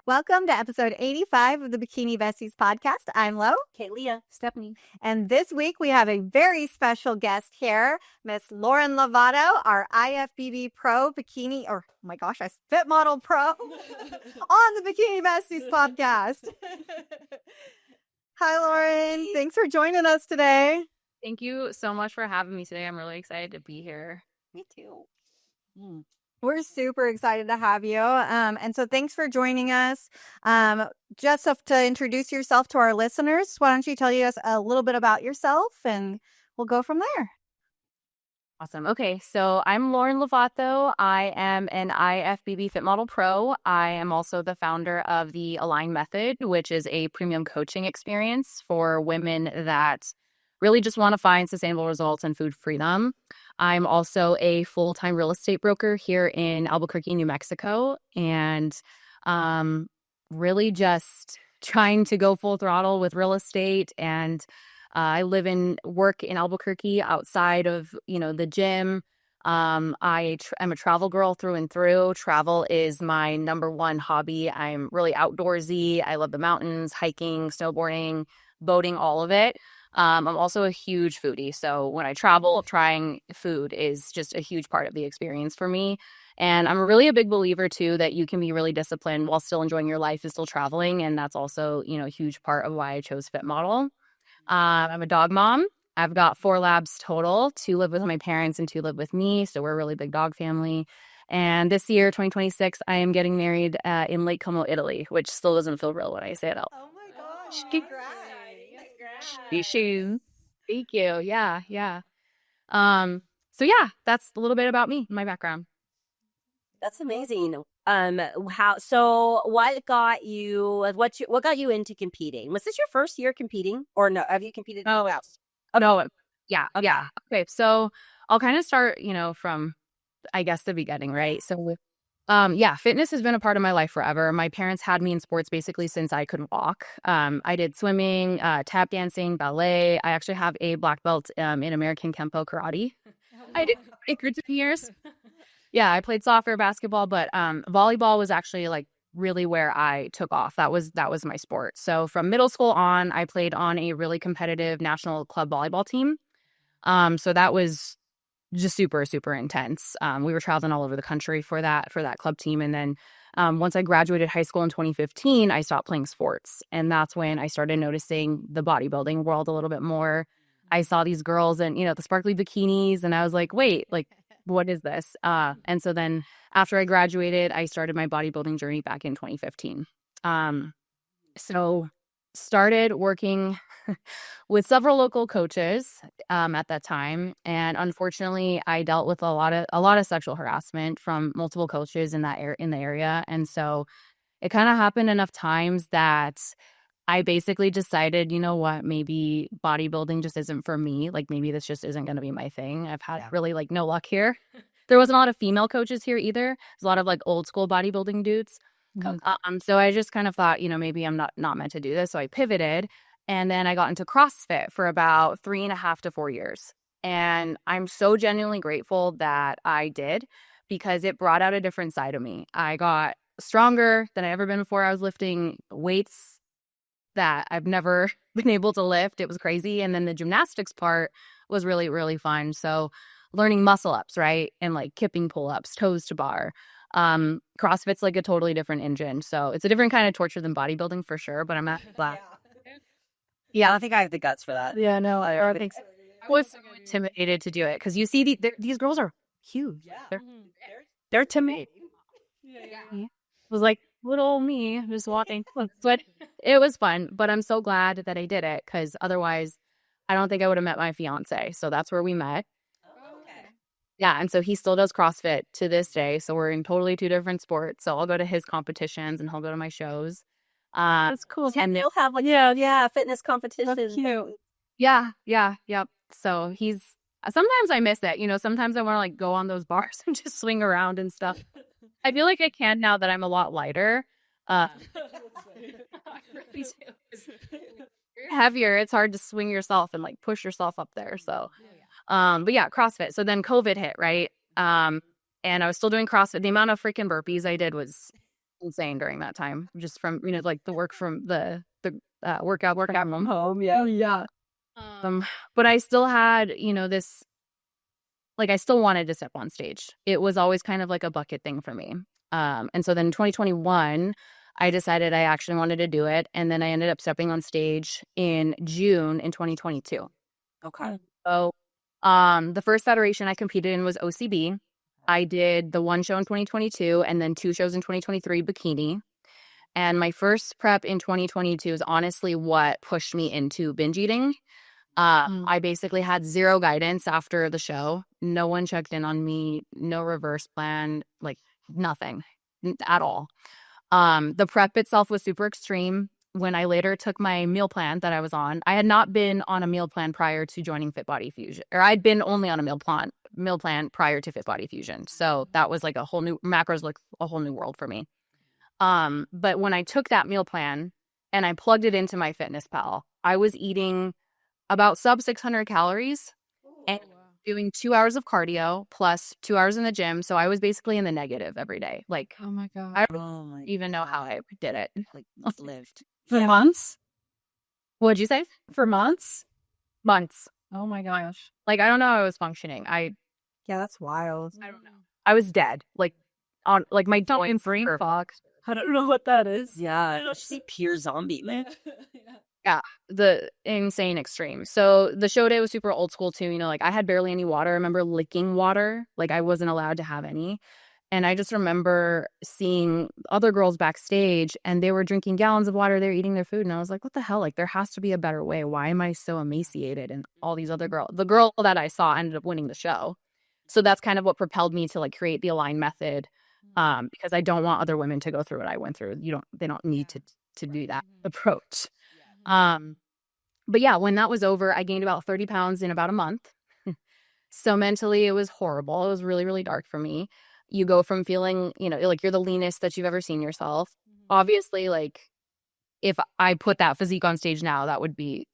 Welcome to episode 85 of the Bikini Besties podcast. I'm Lo. Leah, Stephanie. And this week we have a very special guest here, Miss Lauren Lovato, our IFBB Pro Bikini, or oh my gosh, I Fit Model Pro on the Bikini Besties podcast. Hi, Lauren. Thanks for joining us today. Thank you so much for having me today. I'm really excited to be here. Me too. We're super excited to have you. And so thanks for joining us. Just to introduce yourself to our listeners, why don't you tell us a little bit about yourself and we'll go from there. Awesome. Okay, so I'm Lauren Lovato. I am an IFBB Fit Model Pro. I am also the founder of the Align Method, which is a premium coaching experience for women that really just want to find sustainable results and food freedom. I'm also a full-time real estate broker here in Albuquerque, New Mexico, and really just trying to go full throttle with real estate. And I live and work in Albuquerque outside of, the gym. I'm a travel girl through and through. Travel is my number one hobby. I'm really outdoorsy. I love the mountains, hiking, snowboarding, boating, all of it. I'm also a huge foodie. So when I travel, trying food is just a huge part of the experience for me. And I'm really a big believer, too, that you can be really disciplined while still enjoying your life and still traveling. And that's also, a huge part of why I chose Fit Model. I'm a dog mom. I've got 4 labs total. 2 live with my parents and 2 live with me. So we're a really big dog family. And this year, 2026, I am getting married in Lake Como, Italy, which still doesn't feel real when I say it out. Oh my gosh. Shoes. Thank you. Yeah. So yeah, that's a little bit about me, my background. That's amazing. What got you into competing? Was this your first year competing, or no? Have you competed? Oh, no. Yeah. Okay. Yeah. Okay. So I'll kind of start, from, I guess, the beginning, right? So fitness has been a part of my life forever. My parents had me in sports basically since I could walk. I did swimming, tap dancing, ballet. I actually have a black belt in American Kempo karate. I did it for 2 years. Yeah, I played soccer, basketball, but volleyball was actually like really where I took off. That was my sport. So from middle school on, I played on a really competitive national club volleyball team. So that was just super, super intense. We were traveling all over the country for that club team. And then once I graduated high school in 2015, I stopped playing sports. And that's when I started noticing the bodybuilding world a little bit more. I saw these girls and, the sparkly bikinis. And I was like, wait, like, what is this? And so then after I graduated, I started my bodybuilding journey back in 2015. So started working with several local coaches at that time, and unfortunately, I dealt with a lot of sexual harassment from multiple coaches in the area, and so it kind of happened enough times that I basically decided, you know what, maybe bodybuilding just isn't for me. Like maybe this just isn't going to be my thing. I've had really like no luck here. There wasn't a lot of female coaches here either. There's a lot of like old school bodybuilding dudes. So I just kind of thought, maybe I'm not meant to do this. So I pivoted, and then I got into CrossFit for about 3.5 to 4 years. And I'm so genuinely grateful that I did, because it brought out a different side of me. I got stronger than I ever been before. I was lifting weights that I've never been able to lift. It was crazy. And then the gymnastics part was really, really fun. So learning muscle ups, right? And like kipping pull-ups, toes to bar. CrossFit's like a totally different engine. So it's a different kind of torture than bodybuilding for sure, but I'm not glad. Yeah, I don't think I have the guts for that. Yeah, no, I think so. I was so intimidated to do it because you see these girls are huge. Yeah. They're intimidating. Yeah. It was like little old me just walking. But it was fun. But I'm so glad that I did it, because otherwise I don't think I would have met my fiance. So that's where we met. Yeah, and so he still does CrossFit to this day. So we're in totally 2 different sports. So I'll go to his competitions and he'll go to my shows. That's cool. And they'll have like fitness competitions. That's cute. Yep. So sometimes I miss it. Sometimes I want to like go on those bars and just swing around and stuff. I feel like I can now that I'm a lot lighter. Heavier. It's hard to swing yourself and like push yourself up there. So. But yeah, CrossFit. So then COVID hit, right? And I was still doing CrossFit. The amount of freaking burpees I did was insane during that time, just from, like the work from the workout from home. Yeah. Yeah. But I still had, this, like, I still wanted to step on stage. It was always kind of like a bucket thing for me. And so then in 2021, I decided I actually wanted to do it. And then I ended up stepping on stage in June in 2022. Okay. So the first federation I competed in was OCB. I did the one show in 2022 and then 2 shows in 2023, Bikini. And my first prep in 2022 is honestly what pushed me into binge eating. I basically had 0 guidance after the show. No one checked in on me, no reverse plan, like nothing at all. The prep itself was super extreme. When I later took my meal plan that I was on, I had not been on a meal plan prior to joining Fit Body Fusion, or I'd been only on a meal plan prior to Fit Body Fusion. So that was like a whole new macros, like a whole new world for me. But when I took that meal plan and I plugged it into my Fitness Pal, I was eating about sub 600 calories and doing 2 hours of cardio plus 2 hours in the gym. So I was basically in the negative every day. Like, Oh my God. I don't even know how I did it. Like lived. For months? What'd you say? For months? Months. Oh my gosh. Like, I don't know how I was functioning. Yeah, that's wild. I don't know. I was dead. Like, on like my joints. brain were- fog. I don't know what that is. Yeah. She's pure zombie, man. Yeah, the insane extreme. So the show day was super old school too. Like I had barely any water. I remember licking water. Like I wasn't allowed to have any. And I just remember seeing other girls backstage and they were drinking gallons of water. They were eating their food. And I was like, what the hell? Like there has to be a better way. Why am I so emaciated? And all these other girls, the girl that I saw ended up winning the show. So that's kind of what propelled me to like create the Align method. Because I don't want other women to go through what I went through. They don't need to do that approach. But yeah, when that was over, I gained about 30 pounds in about a month. So mentally it was horrible. It was really, really dark for me. You go from feeling, like you're the leanest that you've ever seen yourself. Obviously, like if I put that physique on stage now, that would be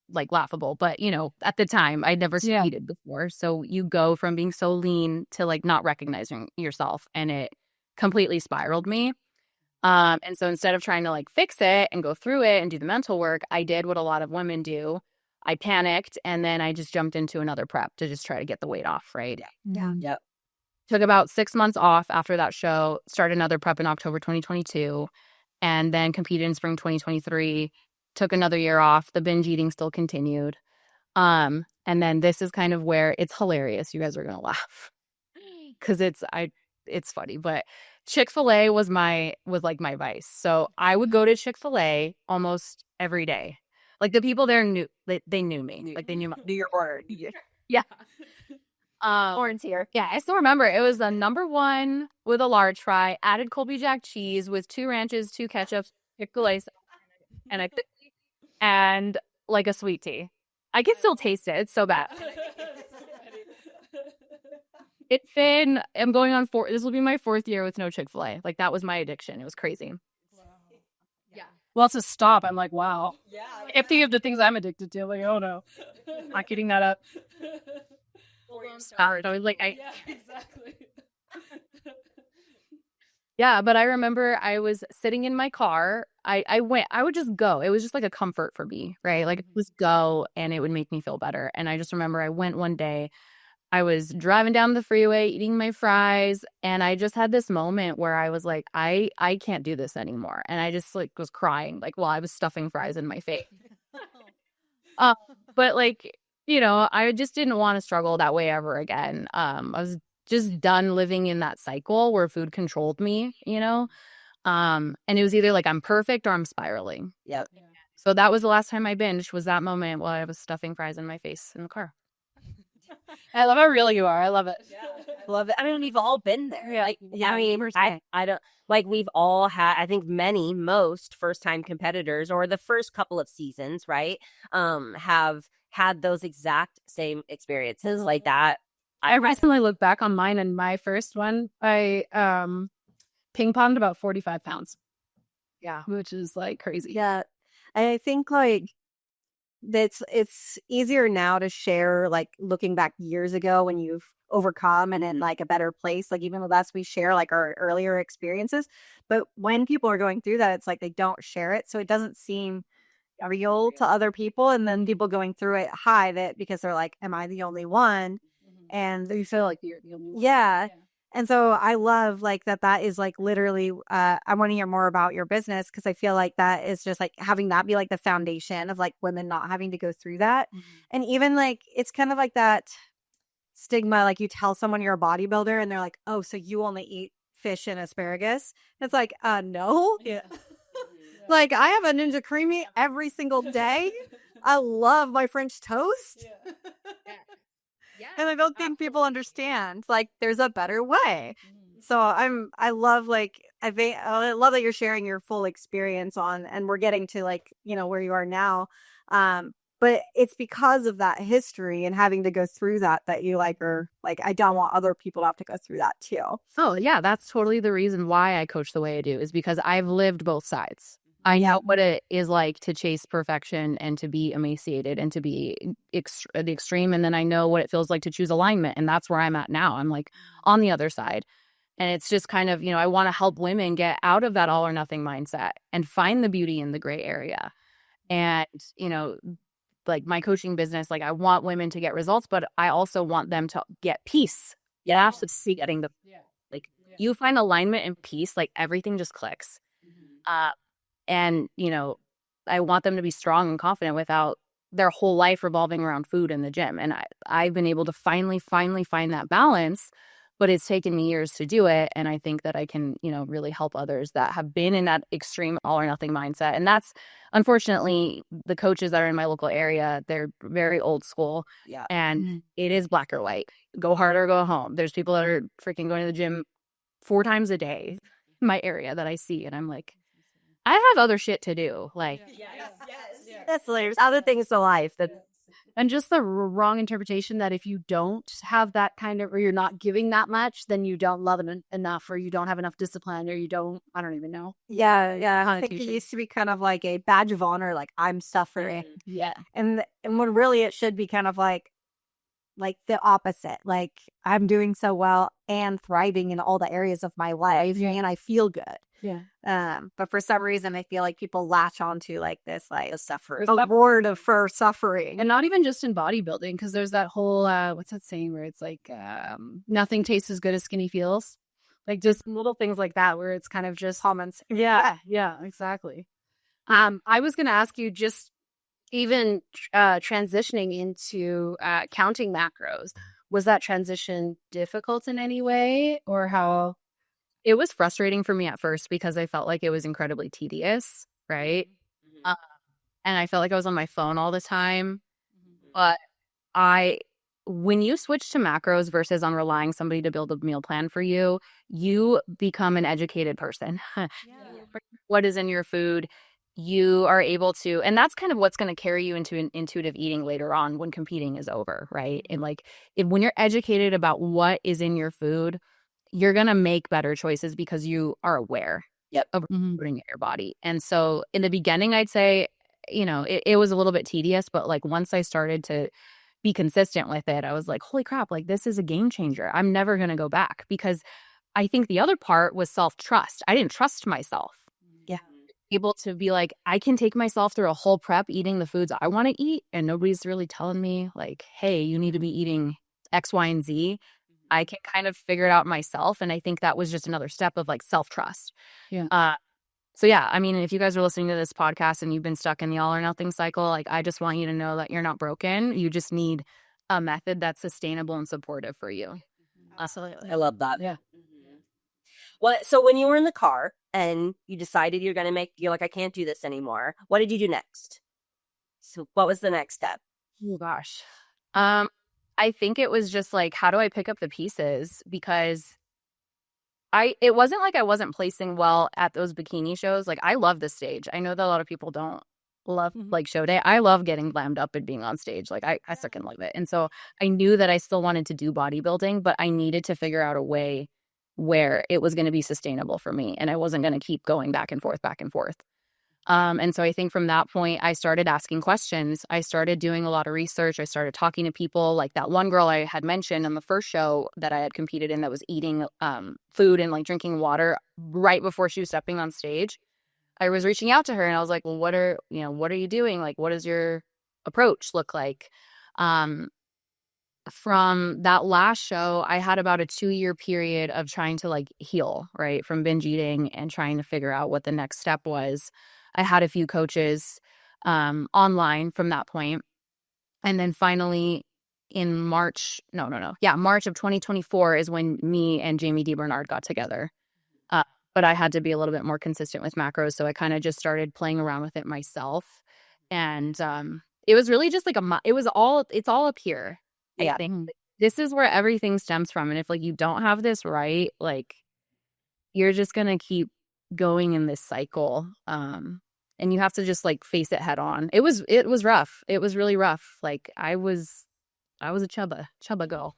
like laughable. But, at the time I'd never competed before. So you go from being so lean to like not recognizing yourself, and it completely spiraled me. And so instead of trying to like fix it and go through it and do the mental work, I did what a lot of women do. I panicked and then I just jumped into another prep to just try to get the weight off, right? Yeah. Yep. Took about 6 months off after that show, started another prep in October 2022, and then competed in spring 2023, took another year off. The binge eating still continued. And then this is kind of where it's hilarious. You guys are going to laugh because it's funny, but Chick-fil-A was like my vice. So I would go to Chick-fil-A almost every day. Like the people there knew, they knew me. Like they knew your word. Yeah. Lauren's here. Yeah, I still remember it was a number 1 with a large fry, added Colby Jack cheese with 2 ranches, 2 ketchups, Chick-fil-A and like a sweet tea. I can still taste it. It's so bad. It's been, I'm going on this will be my 4th year with no Chick-fil-A. Like that was my addiction. It was crazy. Yeah. Well, to stop, I'm like, wow. Yeah. If think of the things I'm addicted to, like, oh no, not getting that up. I was like, yeah, exactly. Yeah, but I remember I was sitting in my car. I would just go. It was just like a comfort for me, right? Like just go and it would make me feel better. And I just remember I went one day. I was driving down the freeway, eating my fries, and I just had this moment where I was like, I can't do this anymore. And I just like was crying, like while I was stuffing fries in my face. But like, I just didn't want to struggle that way ever again. I was just done living in that cycle where food controlled me, and it was either like I'm perfect or I'm spiraling. Yep. So that was the last time I binged, was that moment while I was stuffing fries in my face in the car. I love how real you are. I love it. Yeah, I love it. I mean, we've all been there. Yeah. Like, I mean, I don't like we've all had. I think most first time competitors or the first couple of seasons, right, have had those exact same experiences like that. I recently looked back on mine, and my first one, I ping ponged about 45 pounds. Yeah, which is like crazy. Yeah. I think like it's easier now to share, like looking back years ago when you've overcome and in like a better place. Like even with us, we share like our earlier experiences. But when people are going through that, it's like they don't share it. So it doesn't seem real to other people. And then people going through it hide it because they're like, am I the only one? And You feel like you're the only one. yeah. And so I love like that is like literally I want to hear more about your business because I feel like that is just like having that be like the foundation of like women not having to go through that. And even like it's kind of like that stigma, like you tell someone you're a bodybuilder and they're like, oh, so you only eat fish and asparagus. It's like, no. Yeah. Like I have a Ninja Creamy every single day. I love my French toast. Yeah. And I don't think people understand like there's a better way. So I love like I love that you're sharing your full experience on and we're getting to like, you know, where you are now. But it's because of that history and having to go through that you like are like I don't want other people to have to go through that too. Oh, yeah, that's totally the reason why I coach the way I do is because I've lived both sides. I know what it is like to chase perfection and to be emaciated and to be at the extreme. And then I know what it feels like to choose alignment. And that's where I'm at now. I'm like on the other side. And it's just kind of, you know, I want to help women get out of that all or nothing mindset and find the beauty in the gray area. And, you know, like my coaching business, like I want women to get results, but I also want them to get peace. You have to see getting the, like you find alignment and peace, like everything just clicks. And, you know, I want them to be strong and confident without their whole life revolving around food in the gym. And I've been able to finally find that balance, but it's taken me years to do it. And I think that I can, you know, really help others that have been in that extreme all or nothing mindset. And that's unfortunately the coaches that are in my local area, they're very old school. Yeah. And it is black or white. Go hard or go home. There's people that are freaking going to the gym 4 times a day in my area that I see. And I'm like, I have other shit to do. Like, That's there's other things to life that And just the wrong interpretation that if you don't have that kind of, or you're not giving that much, then you don't love it enough, or you don't have enough discipline, or you don't, I don't even know. yeah. I think it used to be kind of like a badge of honor, like I'm suffering. Yeah. And when really it should be kind of like the opposite. Like I'm doing so well and thriving in all the areas of my life and I feel good. Yeah. But for some reason I feel like people latch onto like this like a word of for suffering. And not even just in bodybuilding, because there's that whole, what's that saying where it's like, nothing tastes as good as skinny feels. Like just little things like that where it's kind of just comments. Yeah, exactly. I was going to ask you just even transitioning into counting macros. Was that transition difficult in any way, or how? it was frustrating for me at first because I felt like it was incredibly tedious, right? And I felt like I was on my phone all the time. But when you switch to macros versus on relying somebody to build a meal plan for you, you become an educated person. What is in your food? You are able to, and that's kind of what's going to carry you into an intuitive eating later on when competing is over, right? And like when you're educated about what is in your food, you're going to make better choices because you are aware of putting in your body. And so in the beginning, I'd say, it was a little bit tedious, but like once I started to be consistent with it, I was like, holy crap, like this is a game changer. I'm never going to go back, because I think the other part was self-trust. I didn't trust myself. Able to be like, I can take myself through a whole prep eating the foods I want to eat, and nobody's really telling me like, hey, you need to be eating X, Y, and Z. I can kind of figure it out myself. And I think that was just another step of like self-trust. So yeah, I mean, if you guys are listening to this podcast and you've been stuck in the all or nothing cycle, like I just want you to know that you're not broken. You just need a method that's sustainable and supportive for you. Absolutely. I love that. Yeah. So when you were in the car and you decided you're like, I can't do this anymore, what did you do next? So what was the next step? Oh gosh. I think it was just like, how do I pick up the pieces? Because it wasn't like I wasn't placing well at those bikini shows. Like I love the stage. I know that a lot of people don't love like show day. I love getting glammed up and being on stage. Like I freaking love it. And so I knew that I still wanted to do bodybuilding, but I needed to figure out a way where it was going to be sustainable for me, and I wasn't going to keep going back and forth. And so I think from that point, I started asking questions. I started doing a lot of research. I started talking to people, like that one girl I had mentioned on the first show that I had competed in that was eating food and like drinking water right before she was stepping on stage. I was reaching out to her and I was like, well, what are you doing? Like, what does your approach look like? From that last show, I had about a 2-year period of trying to like heal, right, from binge eating and trying to figure out what the next step was. I had a few coaches online from that point. And then finally in March of 2024 is when me and Jamie DeBernard got together. But I had to be a little bit more consistent with macros. So I kind of just started playing around with it myself. And it was really just like it's all up here. I think this is where everything stems from. And if like you don't have this right, like you're just going to keep going in this cycle. And you have to just like face it head on. It was rough. It was really rough. Like I was a chubba girl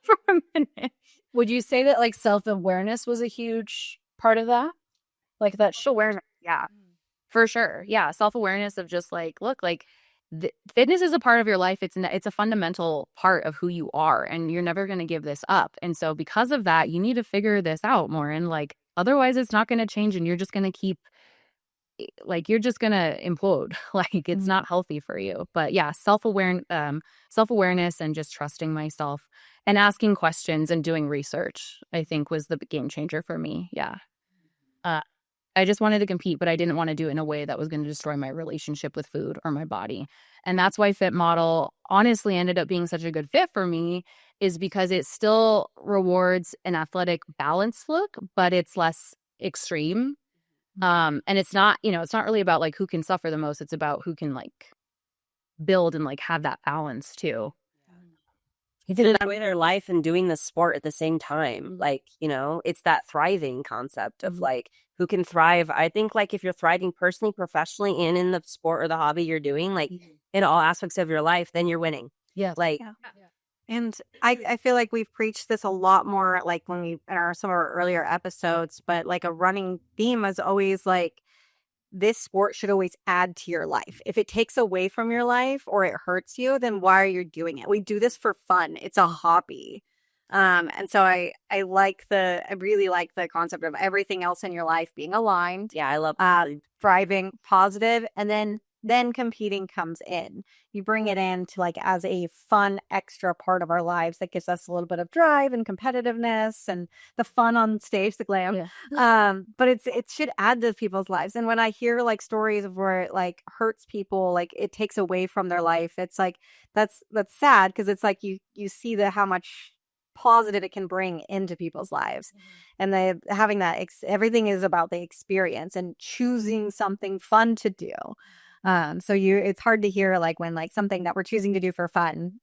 for a minute. Would you say that like self-awareness was a huge part of that? Like that Awareness. Yeah, for sure. Yeah. Self-awareness of just like, look, like fitness is a part of your life. It's a fundamental part of who you are, and you're never going to give this up. And so because of that, you need to figure this out more. And like, otherwise it's not going to change and you're just going to keep like, you're just going to implode. Like it's not healthy for you. But yeah, self-awareness and just trusting myself and asking questions and doing research, I think was the game changer for me. Yeah. I just wanted to compete, but I didn't want to do it in a way that was going to destroy my relationship with food or my body. And that's why Fit Model honestly ended up being such a good fit for me, is because it still rewards an athletic balanced look, but it's less extreme. And it's not really about like who can suffer the most. It's about who can like build and like have that balance too. You can enjoy their life and doing the sport at the same time. Like, it's that thriving concept of like who can thrive. I think like if you're thriving personally, professionally, and in the sport or the hobby you're doing, like in all aspects of your life, then you're winning. Yeah. Like, And I feel like we've preached this a lot more, like when we in some of our earlier episodes, but like a running theme is always like, this sport should always add to your life. If it takes away from your life or it hurts you, then why are you doing it? We do this for fun. It's a hobby. And so I really like the concept of everything else in your life being aligned. yeah, I love Thriving, positive, and then competing comes in. You bring it in to like as a fun extra part of our lives that gives us a little bit of drive and competitiveness and the fun on stage, the glam. Yeah. But it should add to people's lives. And when I hear like stories of where it like hurts people, like it takes away from their life, it's like that's sad, because it's like you see how much positive it can bring into people's lives. And they having that everything is about the experience and choosing something fun to do. So it's hard to hear like when like something that we're choosing to do for fun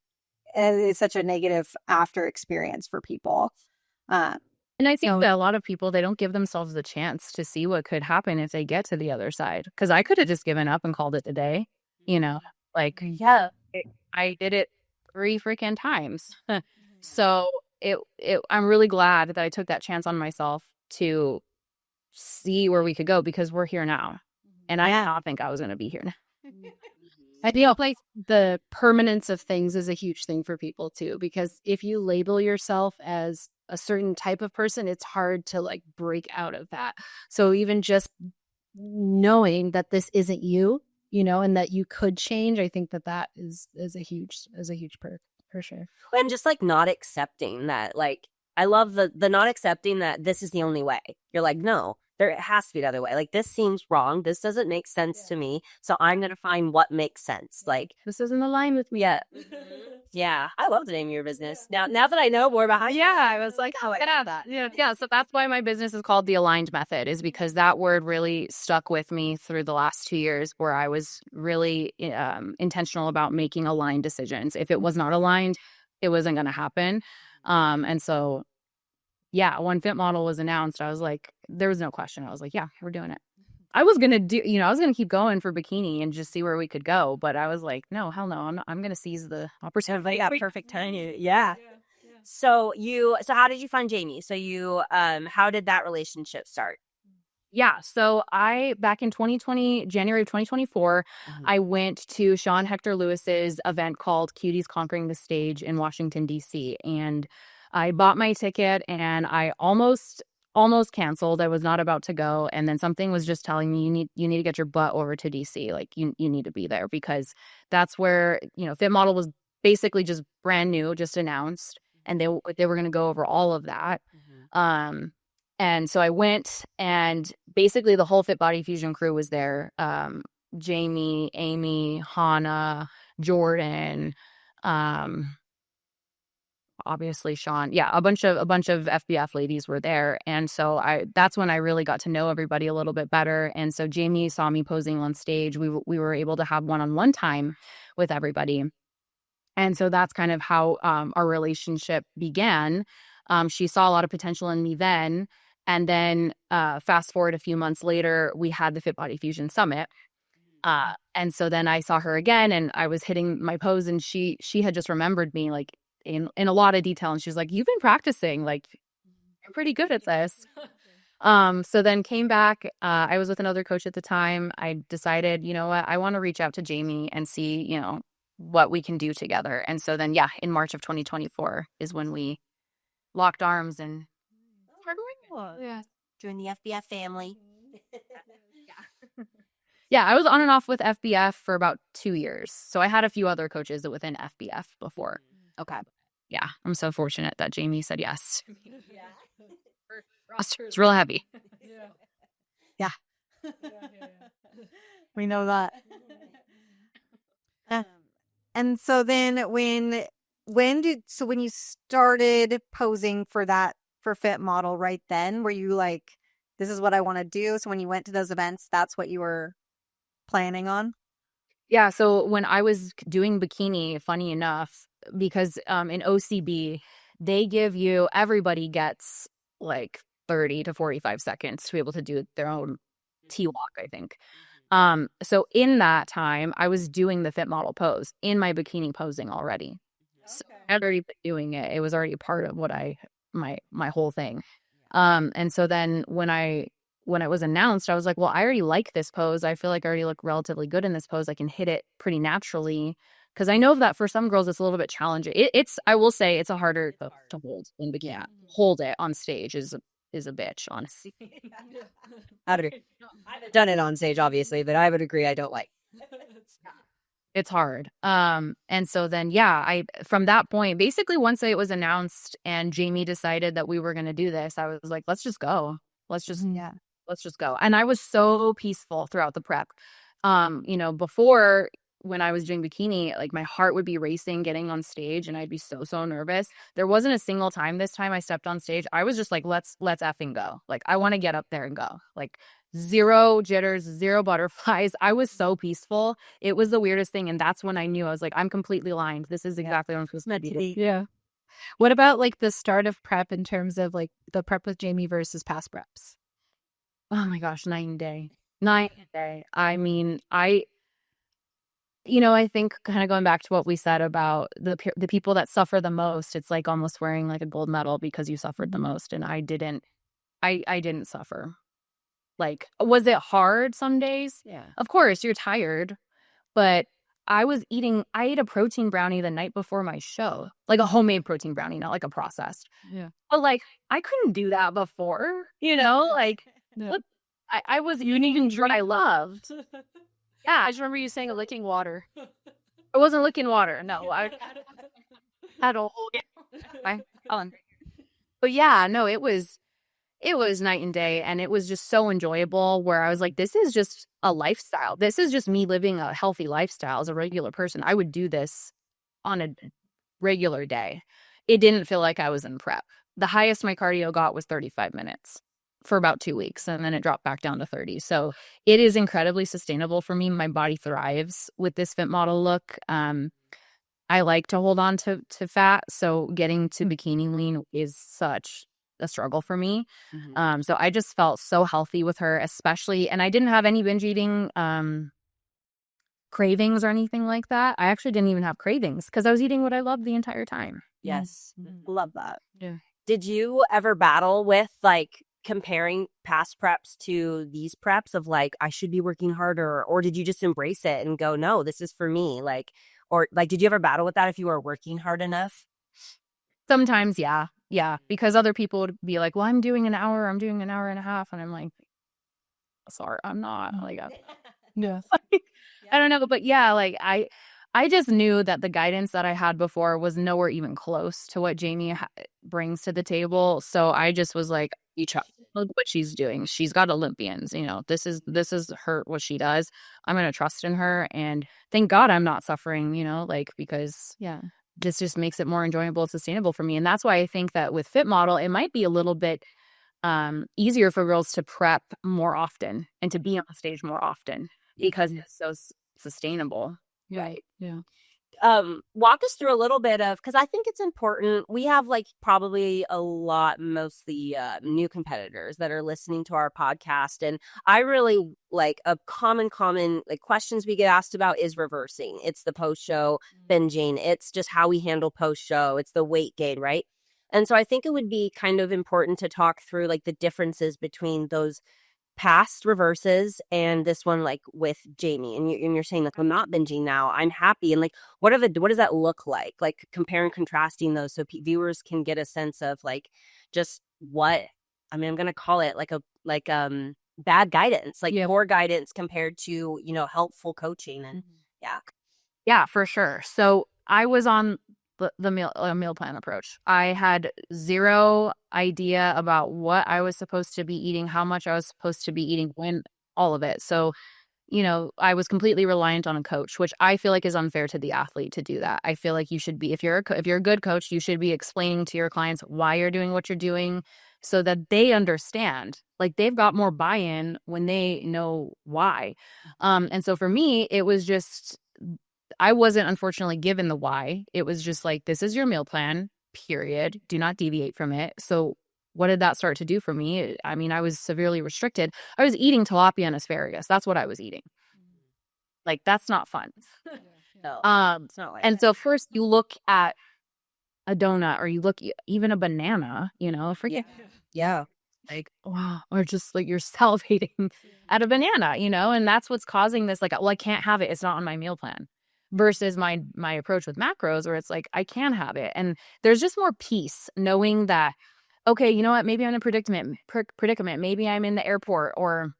is such a negative after experience for people. And I think that a lot of people, they don't give themselves the chance to see what could happen if they get to the other side. Because I could have just given up and called it a day, like, yeah, I did it 3 freaking times. So I'm really glad that I took that chance on myself to see where we could go, because we're here now. And I did not think I was going to be here now. I feel like the permanence of things is a huge thing for people too, because if you label yourself as a certain type of person, it's hard to like break out of that. So even just knowing that this isn't you, and that you could change, I think that is a huge perk for sure. And just like not accepting that, like, I love the not accepting that this is the only way. You're like, no, it has to be the other way. Like, this seems wrong. This doesn't make sense to me. So I'm going to find what makes sense. Like, this doesn't align with me yet. Yeah. I love the name of your business. Now that I know more about how I was like, oh, get out of that. Yeah. So that's why my business is called The Aligned Method, is because that word really stuck with me through the last 2 years, where I was really intentional about making aligned decisions. If it was not aligned, it wasn't going to happen. And so, yeah, when Fit Model was announced, I was like, there was no question. I was like, yeah, we're doing it. I was going to I was going to keep going for Bikini and just see where we could go. But I was like, no, hell no. I'm going to seize the opportunity. Yeah, perfect timing. Yeah. So how did you find Jamie? So how did that relationship start? Yeah. So back in 2020, January of 2024, I went to Sean Hector Lewis's event called Cuties Conquering the Stage in Washington, D.C. And I bought my ticket and I almost canceled. I was not about to go. And then something was just telling me, you need to get your butt over to DC. Like you need to be there, because that's where, Fit Model was basically just brand new, just announced. And they were going to go over all of that. And so I went, and basically the whole Fit Body Fusion crew was there. Jamie, Amy, Hannah, Jordan, obviously Sean. Yeah, a bunch of FBF ladies were there. And so that's when I really got to know everybody a little bit better. And so Jamie saw me posing on stage. We were able to have one-on-one time with everybody. And so that's kind of how our relationship began. She saw a lot of potential in me then. And then fast forward a few months later, we had the Fit Body Fusion Summit. And so then I saw her again, and I was hitting my pose, and she had just remembered me like in a lot of detail. And she's like, "You've been practicing, like you're pretty good at this." So then came back. I was with another coach at the time. I decided, you know what, I want to reach out to Jamie and see, what we can do together. And so then, in March of 2024 is when we locked arms and Yeah. Join the FBF family. Yeah, I was on and off with FBF for about 2 years. So I had a few other coaches within FBF before. Okay. Yeah, I'm so fortunate that Jamie said yes. Roster is real heavy. Yeah. We know that. And so then when you started posing for Fit Model right then, were you like, this is what I want to do? So when you went to those events, that's what you were planning on? Yeah, so when I was doing Bikini, funny enough, because in OCB, everybody gets like 30 to 45 seconds to be able to do their own T-walk, I think. So in that time, I was doing the Fit Model pose in my bikini posing already. So I had already been doing it. It was already part of what my whole thing. And so then when it was announced, I was like, well, I already like this pose. I feel like I already look relatively good in this pose. I can hit it pretty naturally. Because I know that for some girls, it's a little bit challenging. I will say it's a harder to hold in bikini. Yeah. Hold it on stage is a bitch, honestly. I'd agree. I haven't done it on stage, obviously, but I would agree I don't like. It's hard. And so then, from that point, basically once it was announced and Jamie decided that we were going to do this, I was like, let's just go. Let's just go. And I was so peaceful throughout the prep. Before, when I was doing Bikini, like my heart would be racing getting on stage and I'd be so nervous. There wasn't a single time this time I stepped on stage. I was just like, let's effing go. Like, I want to get up there and go. Like, zero jitters, zero butterflies. I was so peaceful. It was the weirdest thing. And that's when I knew I was like, I'm completely aligned. This is exactly what I'm supposed to be. Yeah. What about like the start of prep in terms of like the prep with Jamie versus past preps? Oh my gosh, night and day. I mean, I think kind of going back to what we said about the people that suffer the most, it's like almost wearing like a gold medal because you suffered the most. And I didn't suffer. Like, was it hard some days? Yeah. Of course, you're tired. But I ate a protein brownie the night before my show. Like a homemade protein brownie, not like a processed. Yeah. But like, I couldn't do that before, like, look, I was eating what I loved. Yeah. I just remember you saying licking water. I wasn't licking water. No, I had a whole. But yeah, no, it was night and day, and it was just so enjoyable, where I was like, this is just a lifestyle. This is just me living a healthy lifestyle as a regular person. I would do this on a regular day. It didn't feel like I was in prep. The highest my cardio got was 35 minutes for about 2 weeks, and then it dropped back down to 30. So it is incredibly sustainable for me. My body thrives with this Fit Model look. I like to hold on to fat, so getting to bikini lean is such a struggle for me. Mm-hmm. So I just felt so healthy with her, especially, and I didn't have any binge eating cravings or anything like that. I actually didn't even have cravings because I was eating what I loved the entire time. Yes. Mm-hmm. Love that. Yeah. Did you ever battle with like comparing past preps to these preps of like, I should be working harder? Or did you just embrace it and go, no, this is for me? Like, or like, did you ever battle with that if you were working hard enough? Sometimes, yeah. Yeah. Because other people would be like, well, I'm doing an hour and a half. And I'm like, sorry, I'm not. Like, Yeah. I don't know. But yeah, like I just knew that the guidance that I had before was nowhere even close to what Jamie brings to the table. So I just was like, you trust what she's doing. She's got Olympians, this is her, what she does. I'm going to trust in her. And thank God I'm not suffering, like, because this just makes it more enjoyable and sustainable for me. And that's why I think that with Fit Model, it might be a little bit easier for girls to prep more often and to be on stage more often because it's so sustainable. Right. Yeah. Walk us through a little bit of, because I think it's important. We have like probably a lot, mostly new competitors that are listening to our podcast. And I really like a common like questions we get asked about is reversing. It's the post-show binging. It's just how we handle post-show. It's the weight gain, right? And so I think it would be kind of important to talk through like the differences between those past reverses and this one, like with Jamie. And you're saying like, I'm not binging now, I'm happy. And like, what does that look like? Like compare and contrasting those so viewers can get a sense of like just what, I mean, I'm going to call it like bad guidance, like poor guidance compared to, helpful coaching. And yeah, for sure. So I was on the meal plan approach. I had zero idea about what I was supposed to be eating, how much I was supposed to be eating, when, all of it. So, I was completely reliant on a coach, which I feel like is unfair to the athlete to do that. I feel like you should be, if you're a good coach, you should be explaining to your clients why you're doing what you're doing so that they understand. Like they've got more buy-in when they know why. And so for me, it was just, I wasn't unfortunately given the why. It was just like, this is your meal plan, period. Do not deviate from it. So what did that start to do for me? I mean, I was severely restricted. I was eating tilapia and asparagus. That's what I was eating. Like, that's not fun. No, it's not like and so first you look at a donut or you look even a banana, yeah. Like, wow, or just like you're salivating at a banana, and that's what's causing this. Like, well, I can't have it. It's not on my meal plan. Versus my approach with macros, where it's like I can have it, and there's just more peace knowing that. Okay, you know what? Maybe I'm in a predicament. Maybe I'm in the airport, or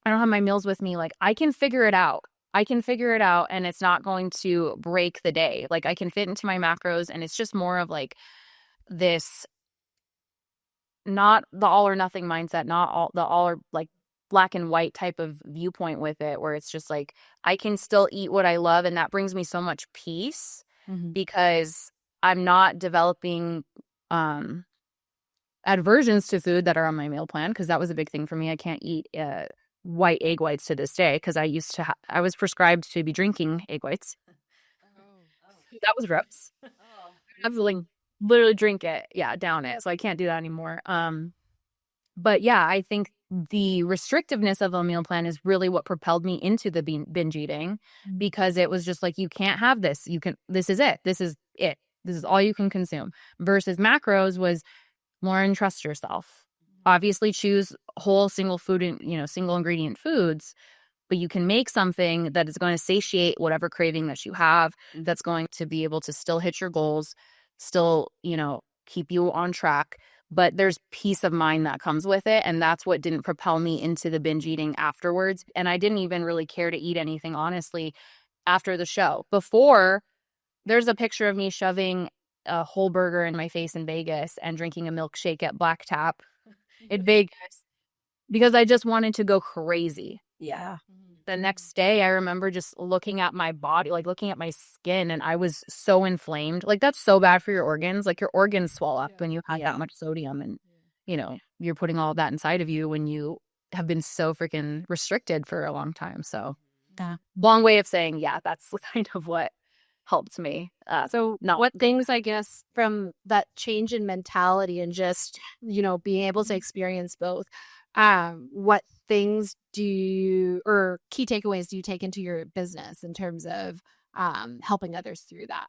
I don't have my meals with me. Like I can figure it out. And it's not going to break the day. Like I can fit into my macros, and it's just more of like this. Not the all or nothing mindset, not all or like black and white type of viewpoint with it, where it's just like I can still eat what I love, and that brings me so much peace because I'm not developing aversions to food that are on my meal plan, because that was a big thing for me. I can't eat white egg whites to this day because I was prescribed to be drinking egg whites. That was gross. I was like literally drink it, down it. So I can't do that anymore. But yeah, I think the restrictiveness of a meal plan is really what propelled me into the binge eating, because it was just like, you can't have this. This is it. This is it. This is all you can consume. Versus macros was, Lauren, trust yourself. Obviously choose whole single food and, single ingredient foods, but you can make something that is going to satiate whatever craving that you have, that's going to be able to still hit your goals, still, keep you on track. But there's peace of mind that comes with it. And that's what didn't propel me into the binge eating afterwards. And I didn't even really care to eat anything, honestly, after the show. Before, there's a picture of me shoving a whole burger in my face in Vegas and drinking a milkshake at Black Tap in Vegas because I just wanted to go crazy. Yeah. The next day, I remember just looking at my body, like looking at my skin, and I was so inflamed. Like, that's so bad for your organs. Like, your organs swell up when you have that much sodium, and, you're putting all that inside of you when you have been so freaking restricted for a long time. So, long way of saying, that's kind of what helped me. What things, I guess, from that change in mentality and just, being able to experience both, what things or key takeaways do you take into your business in terms of helping others through that?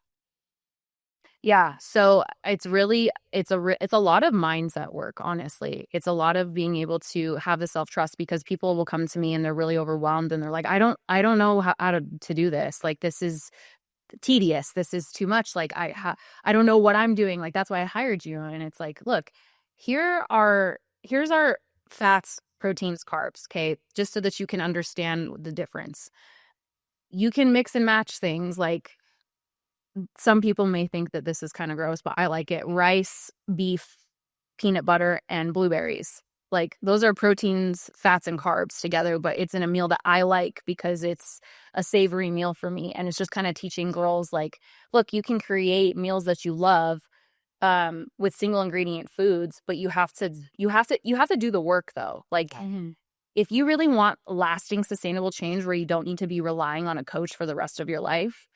Yeah. So it's really, it's a lot of mindset work, honestly. It's a lot of being able to have the self-trust, because people will come to me and they're really overwhelmed and they're like, I don't know how to do this. Like, this is tedious. This is too much. Like, I don't know what I'm doing. Like, that's why I hired you. And it's like, look, here's our fats, proteins, carbs. Okay. Just so that you can understand the difference. You can mix and match things. Like, some people may think that this is kind of gross, but I like it. Rice, beef, peanut butter, and blueberries. Like, those are proteins, fats, and carbs together, but it's in a meal that I like because it's a savory meal for me. And it's just kind of teaching girls, like, look, you can create meals that you love with single ingredient foods, but you have to do the work, though. Like, if you really want lasting, sustainable change where you don't need to be relying on a coach for the rest of your life,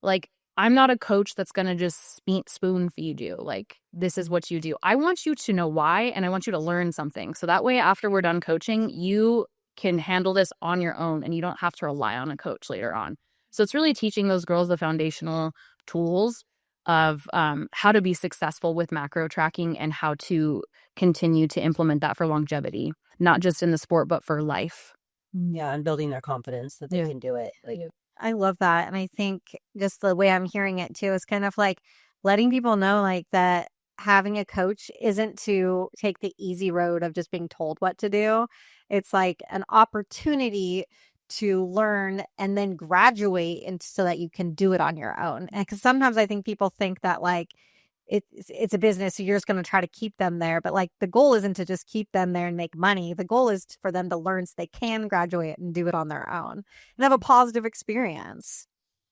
like, I'm not a coach that's going to just spoon feed you. Like, this is what you do. I want you to know why, and I want you to learn something. So that way, after we're done coaching, you can handle this on your own and you don't have to rely on a coach later on. So it's really teaching those girls the foundational tools of how to be successful with macro tracking and how to continue to implement that for longevity, not just in the sport, but for life. Yeah, and building their confidence that they can do it. Like, I love that. And I think just the way I'm hearing it too is kind of like letting people know, like, that having a coach isn't to take the easy road of just being told what to do. It's like an opportunity to learn and then graduate, and so that you can do it on your own. And because sometimes I think people think that, like, it's a business, so you're just going to try to keep them there. But, like, the goal isn't to just keep them there and make money. The goal is for them to learn so they can graduate and do it on their own and have a positive experience.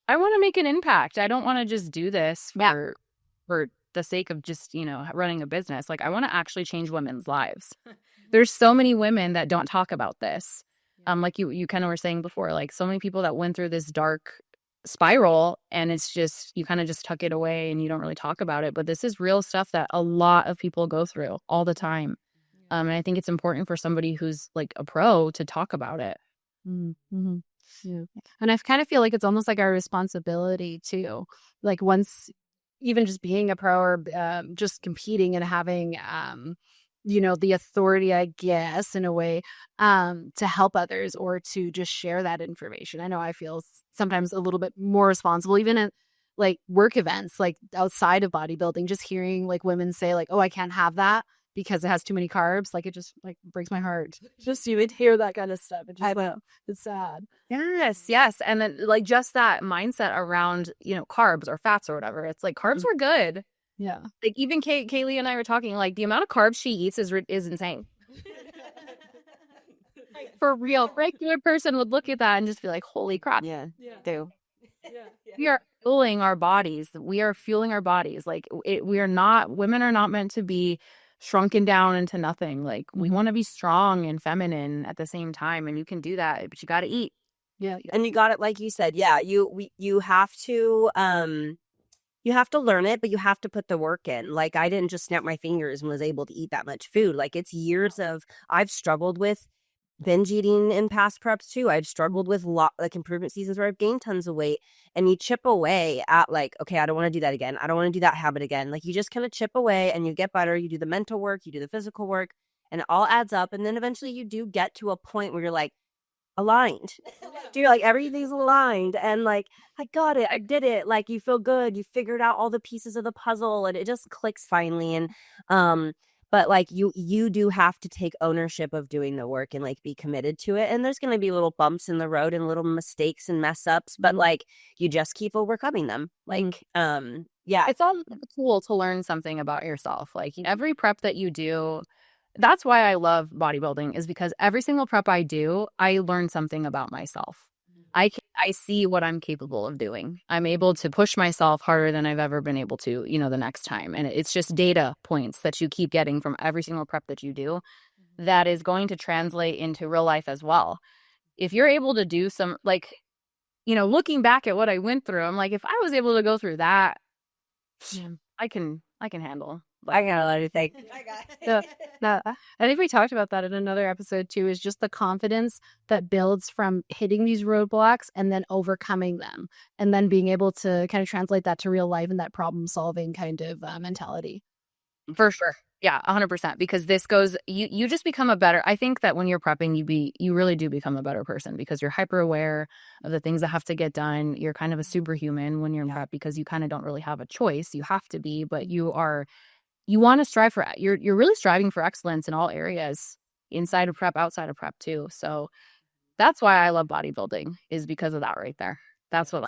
I want to make an impact. I don't want to just do this for the sake of just, running a business. Like, I want to actually change women's lives. There's so many women that don't talk about this. Like you kind of were saying before, like, so many people that went through this dark spiral, and it's just, you kind of just tuck it away and you don't really talk about it. But this is real stuff that a lot of people go through all the time. And I think it's important for somebody who's like a pro to talk about it. Mm-hmm. Yeah. And I kind of feel like it's almost like our responsibility too. Like, once, even just being a pro or just competing and having, the authority, I guess, in a way, to help others or to just share that information. I know I feel sometimes a little bit more responsible, even at like work events, like outside of bodybuilding, just hearing like women say like, oh, I can't have that because it has too many carbs. Like, it just like breaks my heart. Just even hear that kind of stuff. It's sad. Yes. And then, like, just that mindset around, carbs or fats or whatever. It's like, carbs were good. Yeah. Like, even Kaylee and I were talking, like, the amount of carbs she eats is insane. Like, for real, regular person would look at that and just be like, holy crap. yeah. Do. We are fueling our bodies. We are fueling our bodies. Like, women are not meant to be shrunken down into nothing. Like, we want to be strong and feminine at the same time, and you can do that, but you got to eat. Yeah. And you got it, like you said. Yeah, you have to learn it, but you have to put the work in. Like, I didn't just snap my fingers and was able to eat that much food. Like, it's years of, I've struggled with binge eating in past preps too. I've struggled with like improvement seasons where I've gained tons of weight, and you chip away at, like, okay, I don't want to do that again. I don't want to do that habit again. Like, you just kind of chip away and you get better. You do the mental work, you do the physical work, and it all adds up. And then eventually you do get to a point where you're like, aligned. You're like, everything's aligned, and like, I got it, I did it. Like, you feel good, you figured out all the pieces of the puzzle, and it just clicks finally. And but like, you do have to take ownership of doing the work and like be committed to it. And there's going to be little bumps in the road and little mistakes and mess ups, but like, you just keep overcoming them. Like, yeah, it's all cool to learn something about yourself. Like, every prep that you do, that's why I love bodybuilding, is because every single prep I do, I learn something about myself. I see what I'm capable of doing. I'm able to push myself harder than I've ever been able to, the next time. And it's just data points that you keep getting from every single prep that you do that is going to translate into real life as well. If you're able to do some, like, looking back at what I went through, I'm like, if I was able to go through that, I can handle I got a lot of things. I think we talked about that in another episode too, is just the confidence that builds from hitting these roadblocks and then overcoming them and then being able to kind of translate that to real life and that problem solving kind of mentality. For sure. Yeah, 100%. Because this goes, you just become a better, I think that when you're prepping, you really do become a better person because you're hyper aware of the things that have to get done. You're kind of a superhuman when you're in prep because you kind of don't really have a choice. You have to be, but you want to strive for, you're really striving for excellence in all areas, inside of prep, outside of prep too. So that's why I love bodybuilding, is because of that right there. That's what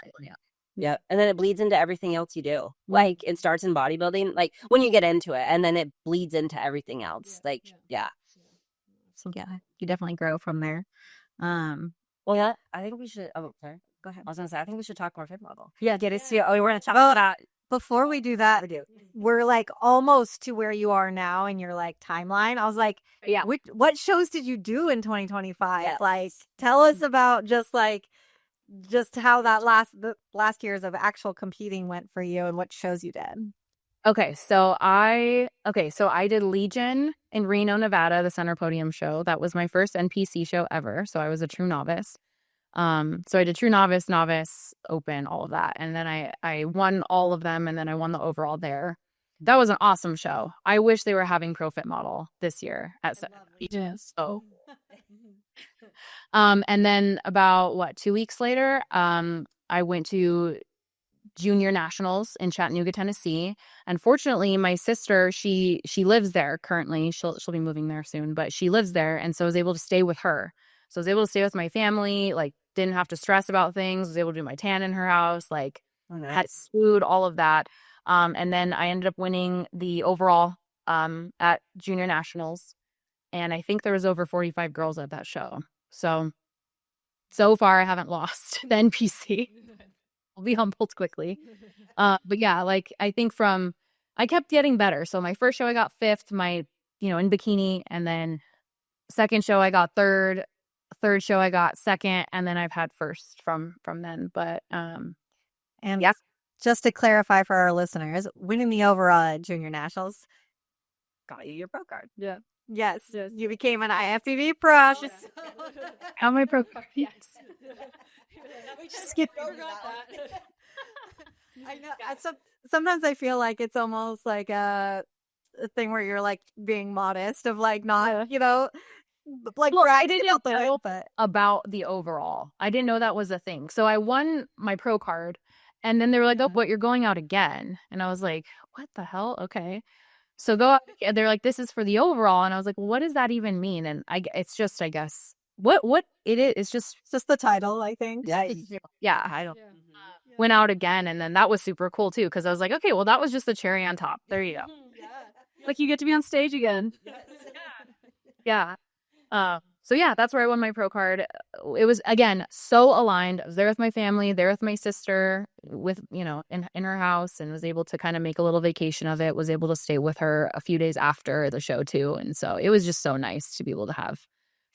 Yeah. And then it bleeds into everything else you do. Like it starts in bodybuilding, like when you get into it, and then it bleeds into everything else. Like, yeah. So yeah, you definitely grow from there. Well, yeah, I think we should. Oh, sorry. Go ahead. I was going to say, I think we should talk more fit model. Yeah. Get it to, we're going to talk about. Before we do that, we're like almost to where you are now in your like timeline. I was like, Yeah. What shows did you do in 2025? Yes. Like, tell us about just how that the last years of actual competing went for you and what shows you did. Okay, so I did Legion in Reno, Nevada, the Center Podium show. That was my first NPC show ever. So I was a true novice. So I did true novice, open, all of that. And then I won all of them, and then I won the overall there. That was an awesome show. I wish they were having Pro Fit Model this year at Yes. Oh. And then about 2 weeks later, I went to Junior Nationals in Chattanooga, Tennessee. And fortunately, my sister, she lives there currently. She'll be moving there soon, but she lives there, and so I was able to stay with her. So I was able to stay with my family, like didn't have to stress about things. Was able to do my tan in her house, like had food, all of that. And then I ended up winning the overall at Junior Nationals. And I think there was over 45 girls at that show. So far I haven't lost the NPC. I'll be humbled quickly. But yeah, like I think I kept getting better. So my first show I got 5th, in Bikini, and then second show I got 3rd, third show I got 2nd, and then I've had 1st from then. But and yeah, just to clarify for our listeners, winning the overall at Junior Nationals got you your pro card. Yeah. Yes, you became an IFBB Pro. How my pro card? Yes. Skip over that. I know. Sometimes I feel like it's almost like a thing where you're like being modest of like not, like I didn't know about the overall. I didn't know that was a thing. So I won my pro card, and then they were like, "Oh, but you're going out again," and I was like, "What the hell?" Okay. So go out, they're like, "This is for the overall," and I was like, well, "What does that even mean?" And it's just, I guess, what it is. It's just the title, I think. Yeah. I don't. Went out again, and then that was super cool too, because I was like, okay, well, that was just the cherry on top. There you go. Like you get to be on stage again. Yeah. So yeah, that's where I won my pro card. It was, again, so aligned. I was there with my family, there with my sister, with, in her house, and was able to kind of make a little vacation of it. Was able to stay with her a few days after the show too. And so it was just so nice to be able to have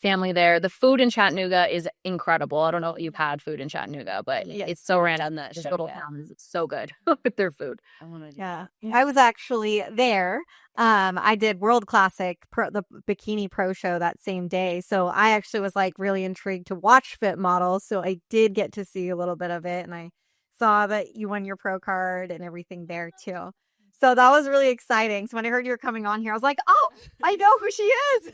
family there. The food in Chattanooga is incredible. I don't know if you've had food in Chattanooga, but it's so random. That little town is so good with their food. I was actually there. I did World Classic the Bikini Pro show that same day. So I actually was like really intrigued to watch Fit Model. So I did get to see a little bit of it, and I saw that you won your pro card and everything there too. So that was really exciting. So when I heard you were coming on here, I was like, oh, I know who she is.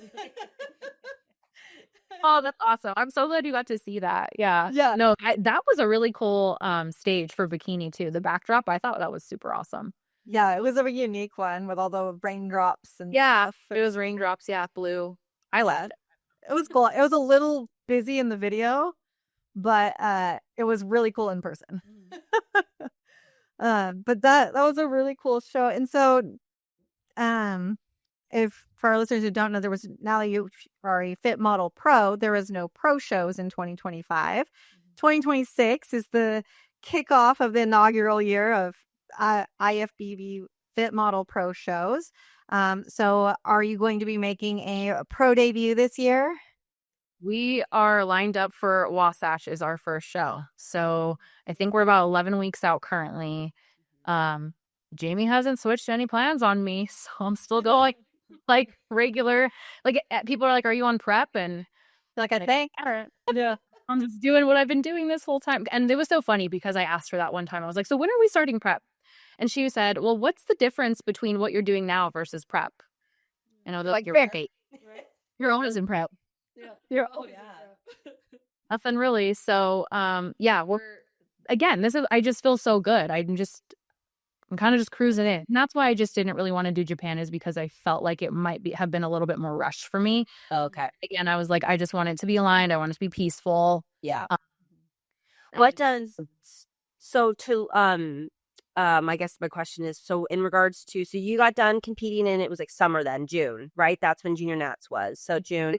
Oh, that's awesome. I'm so glad you got to see that. Yeah. Yeah. No, that was a really cool stage for Bikini too. The backdrop, I thought that was super awesome. Yeah, it was a unique one with all the raindrops and stuff. It was raindrops, blue. I loved it. It was cool. It was a little busy in the video, but it was really cool in person. But that was a really cool show. And so if for our listeners who don't know, now that you are a Fit Model Pro, there is no pro shows in 2025. 2026 is the kickoff of the inaugural year of IFBB Fit Model Pro shows. So are you going to be making a pro debut this year? We are lined up for Wasatch is our first show. So I think we're about 11 weeks out currently. Jamie hasn't switched any plans on me, so I'm still going like regular. Like people are like, "Are you on prep?" And Like, I think. all right, yeah, I'm just doing what I've been doing this whole time. And it was so funny because I asked her that one time. I was like, "So when are we starting prep?" And she said, "Well, what's the difference between what you're doing now versus prep?" And I was like, "You're right. You're always in prep. You're always in prep." Nothing really. So, yeah, we're again. This is. I just feel so good. I'm kind of just cruising in. And that's why I just didn't really want to do Japan, is because I felt like it might have been a little bit more rushed for me. Okay. Again, I was like, I just want it to be aligned. I want it to be peaceful. Yeah. What does so to I guess my question is, so in regards to, so you got done competing and it was like summer then, June, right? That's when Junior Nats was. So June.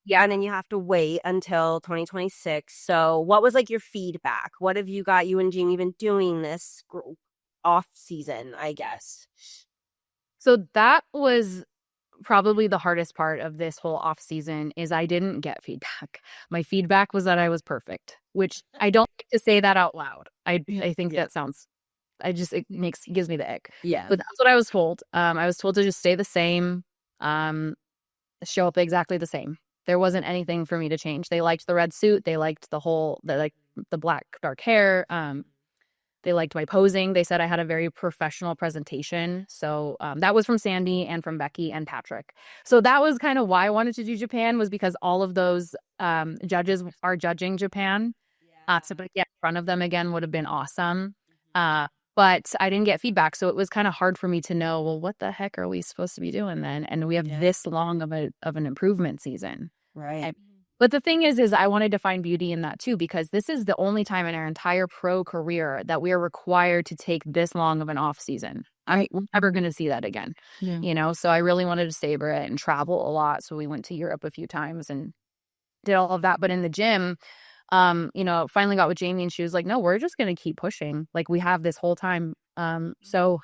Yeah, and then you have to wait until 2026. So what was like your feedback? What have you and Jamie been doing this off season, I guess? So that was probably the hardest part of this whole off season, is I didn't get feedback. My feedback was that I was perfect, which I don't like to say that out loud. I think that sounds, it gives me the ick. Yeah. But that's what I was told. I was told to just stay the same, show up exactly the same. There wasn't anything for me to change. They liked the red suit. They liked the black dark hair. They liked my posing. They said I had a very professional presentation. So that was from Sandy and from Becky and Patrick. So that was kind of why I wanted to do Japan, was because all of those judges are judging Japan. So to get in front of them again would have been awesome. But I didn't get feedback. So it was kind of hard for me to know, well, what the heck are we supposed to be doing then? And we have this long of an improvement season. Right. But the thing is I wanted to find beauty in that too, because this is the only time in our entire pro career that we are required to take this long of an off season. We're never going to see that again, So I really wanted to savor it and travel a lot. So we went to Europe a few times and did all of that. But in the gym, finally got with Jamie and she was like, no, we're just going to keep pushing. Like we have this whole time. So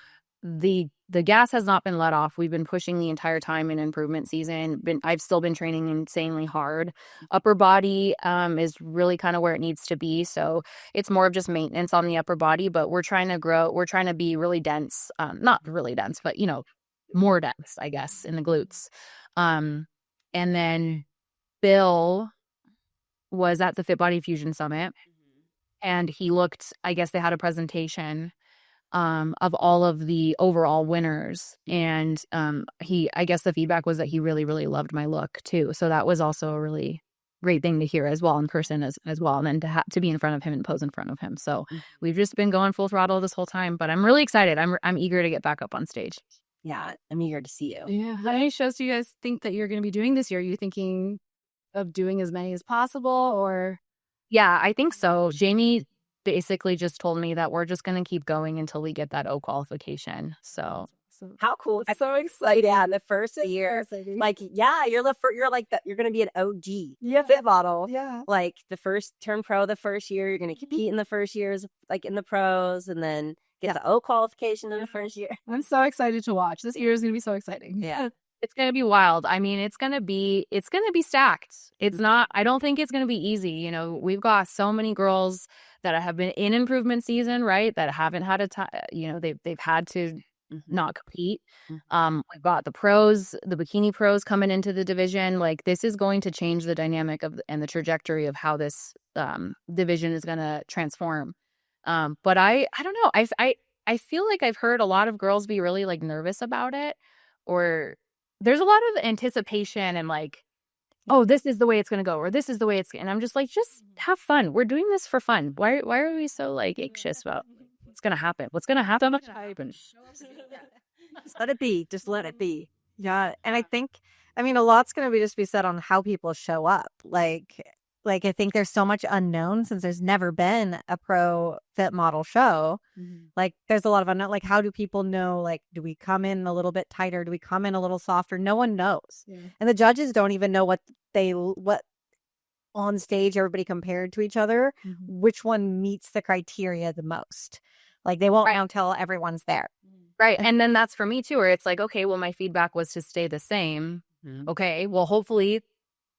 the gas has not been let off. We've been pushing the entire time in improvement season. I've still been training insanely hard. Upper body is really kind of where it needs to be. So it's more of just maintenance on the upper body, but we're trying to grow. We're trying to be really dense, not really dense, but more dense, I guess, in the glutes. And then Bill was at the Fit Body Fusion Summit, and he looked, I guess they had a presentation of all of the overall winners. And I guess the feedback was that he really, really loved my look too. So that was also a really great thing to hear as well in person as well. And then to be in front of him and pose in front of him. So we've just been going full throttle this whole time, but I'm really excited. I'm eager to get back up on stage. Yeah, I'm eager to see you. Yeah. How many shows do you guys think that you're going to be doing this year? Are you thinking of doing as many as possible, or? Yeah, I think so. Jamie basically just told me that we're just going to keep going until we get that O qualification. So how cool. I'm so excited. Yeah, the first year, like, yeah, you're like that. You're going to be an OG fit model. Yeah. Like the first turn pro the first year, you're going to compete in the first years, like in the pros, and then get the O qualification in the first year. I'm so excited to watch. This year is going to be so exciting. Yeah. It's going to be wild. I mean, it's going to be stacked. It's not, I don't think it's going to be easy. We've got so many girls that have been in improvement season, right? That haven't had a time, they've had to not compete. We've got the pros, the bikini pros coming into the division. Like this is going to change the dynamic and the trajectory of how this division is going to transform. But I don't know. I feel like I've heard a lot of girls be really like nervous about it, or there's a lot of anticipation and like, oh, this is the way it's going to go, or this is the way and I'm just like, just have fun. We're doing this for fun. Why are we so like anxious about what's going to happen? What's going to happen? Just let it be. Just let it be. Yeah. And I think, a lot's going to be said on how people show up. Like I think there's so much unknown since there's never been a pro fit model show. Like there's a lot of unknown. Like how do people know, like, do we come in a little bit tighter? Do we come in a little softer? No one knows. Yeah. And the judges don't even know what on stage everybody compared to each other, which one meets the criteria the most. Like they won't know until everyone's there. Right. And then that's for me too, where it's like, okay, well, my feedback was to stay the same. Okay, well, hopefully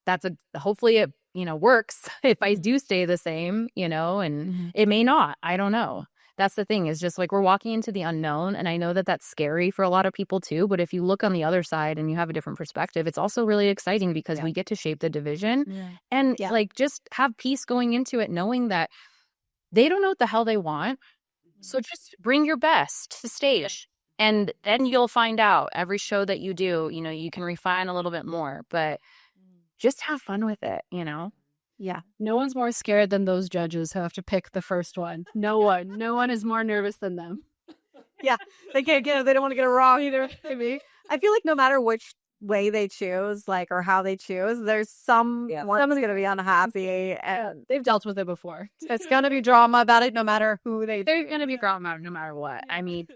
it works if I do stay the same, and it may not. I don't know. that's the thing, is just like we're walking into the unknown. And I know that that's scary for a lot of people too. But if you look on the other side and you have a different perspective, it's also really exciting because we get to shape the division and like just have peace going into it, knowing that they don't know what the hell they want. So just bring your best to stage. And then you'll find out every show that you do, you know, you can refine a little bit more, but just have fun with it, you know? Yeah. No one's more scared than those judges who have to pick the first one. No one. No one is more nervous than them. Yeah. They can't get it. They don't want to get it wrong either. Maybe. I feel like no matter which way they choose, like, or how they choose, there's someone's going to be unhappy, and they've dealt with it before. It's going to be drama about it no matter who they're going to be drama no matter what. I mean,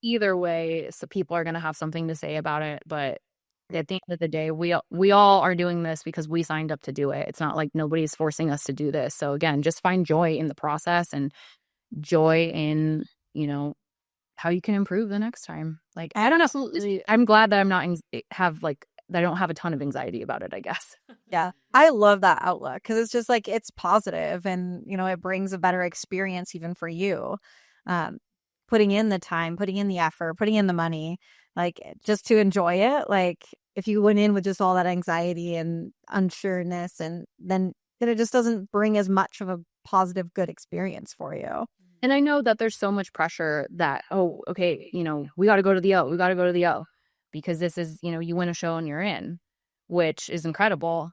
either way, so people are going to have something to say about it, but at the end of the day, we all are doing this because we signed up to do it. It's not like nobody's forcing us to do this. So again, just find joy in the process and joy in, you know, how you can improve the next time. Like, I don't know. I'm glad that I don't have a ton of anxiety about it, I guess. Yeah. I love that outlook because it's just like, it's positive and, you know, it brings a better experience even for you. Putting in the time, putting in the effort, putting in the money, like just to enjoy it. Like if you went in with just all that anxiety and unsureness, and then it just doesn't bring as much of a positive, good experience for you. And I know that there's so much pressure that, oh, okay, you know, we got to go to the O. We got to go to the O because this is, you know, you win a show and you're in, which is incredible.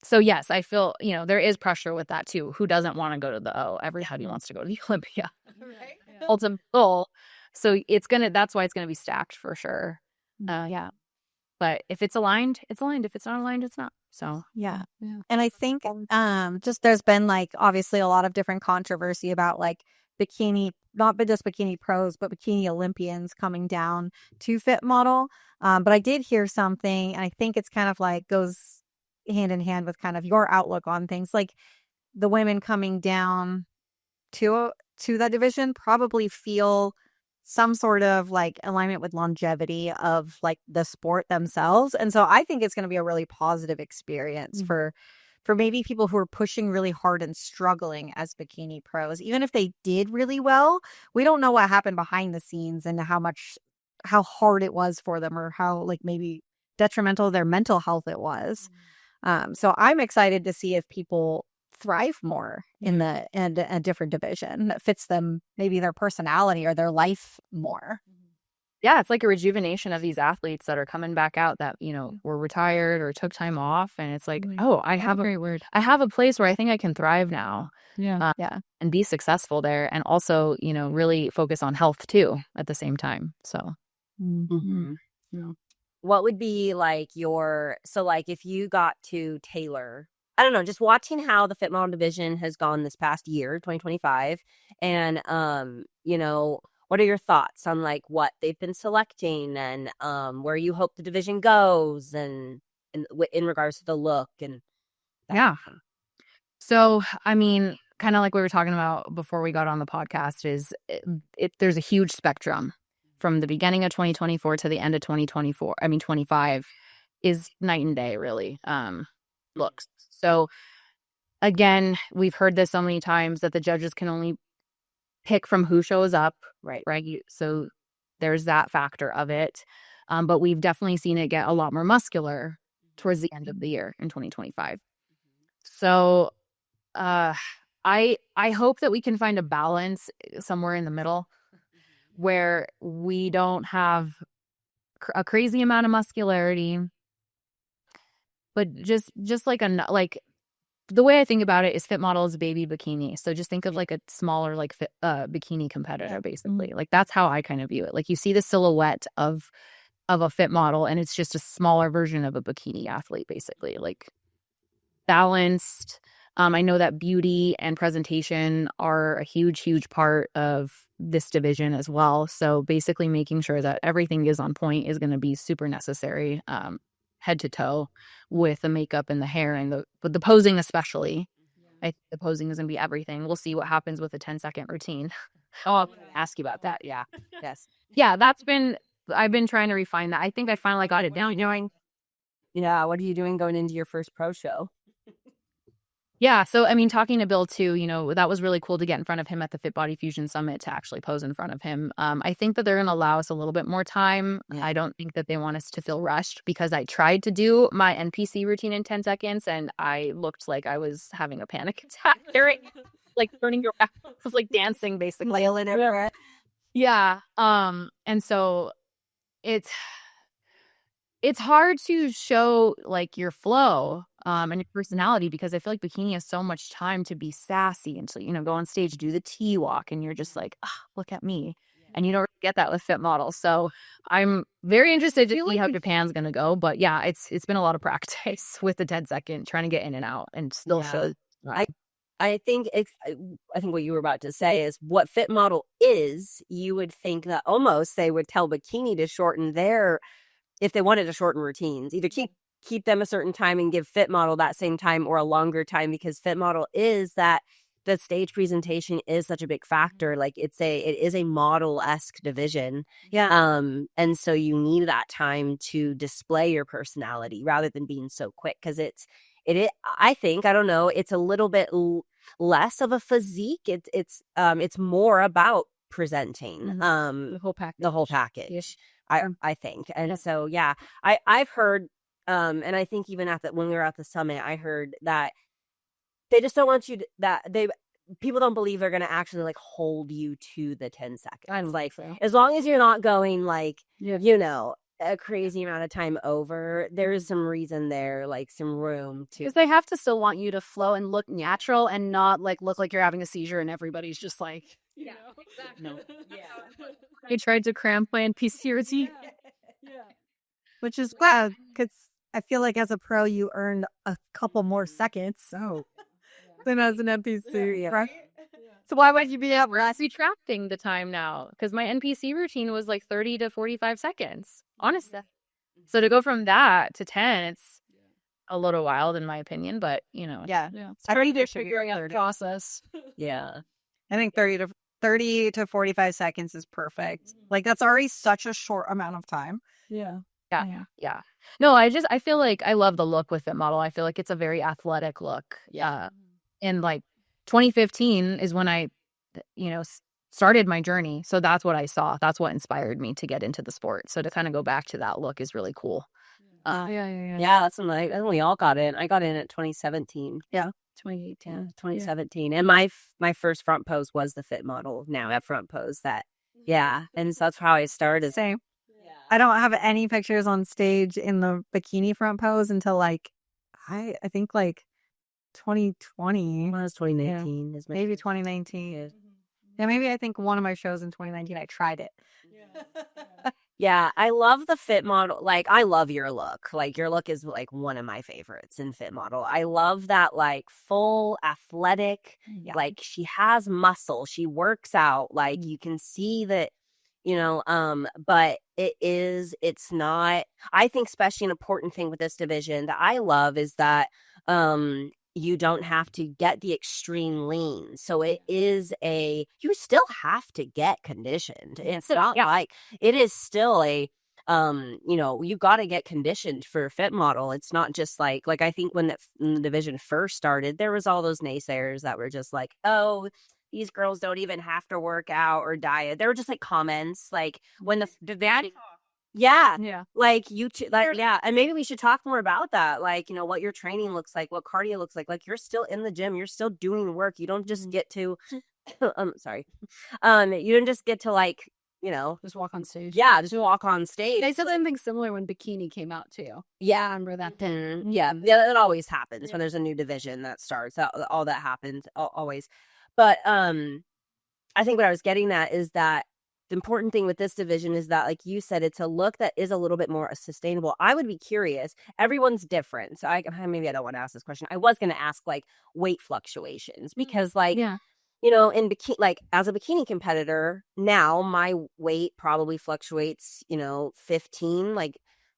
So yes, I feel, you know, there is pressure with that too. Who doesn't want to go to the O? Everybody wants to go to the Olympia. Right. Ultimate goal. So that's why it's gonna be stacked for sure. Yeah. But if it's aligned, it's aligned. If it's not aligned, it's not. So yeah. And I think just there's been like obviously a lot of different controversy about like bikini, not just bikini pros, but bikini Olympians coming down to Fit Model. But I did hear something, and I think it's kind of like goes hand in hand with kind of your outlook on things, like the women coming down to that division probably feel some sort of like alignment with longevity of like the sport themselves. And so I think it's going to be a really positive experience for maybe people who are pushing really hard and struggling as bikini pros. Even if they did really well, we don't know what happened behind the scenes and how hard it was for them, or how like maybe detrimental to their mental health it was. So I'm excited to see if people thrive more in a different division that fits them, maybe their personality or their life more. Yeah, it's like a rejuvenation of these athletes that are coming back out that, you know, were retired or took time off. And it's like, oh, I have a place where I think I can thrive now. Yeah. And be successful there. And also, you know, really focus on health too at the same time. So. Yeah. What would be like if you got to tailor, I don't know, just watching how the Fit Model division has gone this past year, 2025, and you know, what are your thoughts on like what they've been selecting and where you hope the division goes and in regards to the look and that? Yeah. So, I mean, kind of like we were talking about before we got on the podcast, is there's a huge spectrum from the beginning of 2024 to the end of 25 is night and day, really, looks. So again, we've heard this so many times that the judges can only pick from who shows up, right? So there's that factor of it. But we've definitely seen it get a lot more muscular towards the end of the year in 2025. So I hope that we can find a balance somewhere in the middle where we don't have a crazy amount of muscularity, but just like the way I think about it is Fit Model is a baby bikini. So just think of like a smaller like bikini competitor, basically. Like that's how I kind of view it. Like you see the silhouette of a Fit Model, and it's just a smaller version of a bikini athlete, basically. Like balanced. I know that beauty and presentation are a huge, huge part of this division as well. So basically making sure that everything is on point is going to be super necessary, head to toe, with the makeup and the hair and the posing especially. I think the posing is going to be everything. We'll see what happens with the 10-second routine. I'll ask you about that. Yeah. Yes. Yeah, I've been trying to refine that. I think I finally got it down. Yeah. What are you doing going into your first pro show? Yeah. So, I mean, talking to Bill too, that was really cool to get in front of him at the Fit Body Fusion Summit to actually pose in front of him. I think that they're going to allow us a little bit more time. Yeah. I don't think that they want us to feel rushed because I tried to do my NPC routine in 10 seconds and I looked like I was having a panic attack during, like turning around. I was like dancing basically. Flailing everywhere. Yeah. And so it's hard to show like your flow and your personality because I feel like bikini has so much time to be sassy and to, go on stage, do the T walk, and you're just like, look at me. And you don't really get that with fit models. So I'm very interested to see how Japan's gonna go. But yeah, it's been a lot of practice with the 10 second, trying to get in and out and still show. I think what you were about to say is what fit model is. You would think that almost they would tell bikini to shorten their, if they wanted to shorten routines, either keep them a certain time and give fit model that same time or a longer time, because fit model is that the stage presentation is such a big factor. Like it is a model-esque division. Yeah. And so you need that time to display your personality rather than being so quick. Cause I think, I don't know, it's a little bit less of a physique. It's more about presenting, The whole package. I think. And so, yeah, I've heard, and I think even when we were at the summit, I heard that they just don't want you people don't believe they're going to actually like hold you to the 10 seconds. I'm like, so. as long as you're not going like, a crazy amount of time over, there is some reason there, like some room to. Because they have to still want you to flow and look natural and not like look like you're having a seizure and everybody's just like, exactly. No. Yeah. I tried to cramp my NPC routine. Yeah. Which is bad because I feel like as a pro, you earned a couple more seconds. So than as an NPC, right? So why would you be at Retracting the time now because my NPC routine was like 30 to 45 seconds, honestly. So to go from that to 10, it's a little wild in my opinion, but Yeah. It's already to figuring out the process. Yeah. I think 30 to 45 seconds is perfect. Like that's already such a short amount of time. Yeah. No, I feel like I love the look with Fit Model. I feel like it's a very athletic look. Yeah. And like 2015 is when I, started my journey. So that's what I saw. That's what inspired me to get into the sport. So to kind of go back to that look is really cool. Yeah, that's when we all got in. I got in at 2017. Yeah. 2018. Yeah, 2017. And my first front pose was the Fit Model. Now that front pose and so that's how I started. Same. I don't have any pictures on stage in the bikini front pose until like I think like 2020. When was 2019? Yeah. Maybe 2019. Yeah, maybe I think one of my shows in 2019 I tried it. Yeah, I love the Fit Model. Like, I love your look. Like, your look is like one of my favorites in Fit Model. I love that like full athletic, like she has muscle. She works out. Like you can see that, but it's not, I think especially an important thing with this division that I love is that, you don't have to get the extreme lean. So it is you still have to get conditioned. It's not like it is still you got to get conditioned for a Fit Model. It's not just like I think when the division first started, there was all those naysayers that were just like, oh, these girls don't even have to work out or diet. They were just like comments like when like and maybe we should talk more about that, like what your training looks like, what cardio looks like you're still in the gym, you're still doing work. You don't just get to you don't just get to like just walk on stage. Just walk on stage. They said something similar when Bikini came out too. I remember that. It always happens when there's a new division that starts. All that happens always. But I think what I was getting at is that the important thing with this division is that, like you said, it's a look that is a little bit more sustainable. I would be curious. Everyone's different. So maybe I don't want to ask this question. I was going to ask like weight fluctuations because in bikini, like as a bikini competitor now, my weight probably fluctuates, 15 like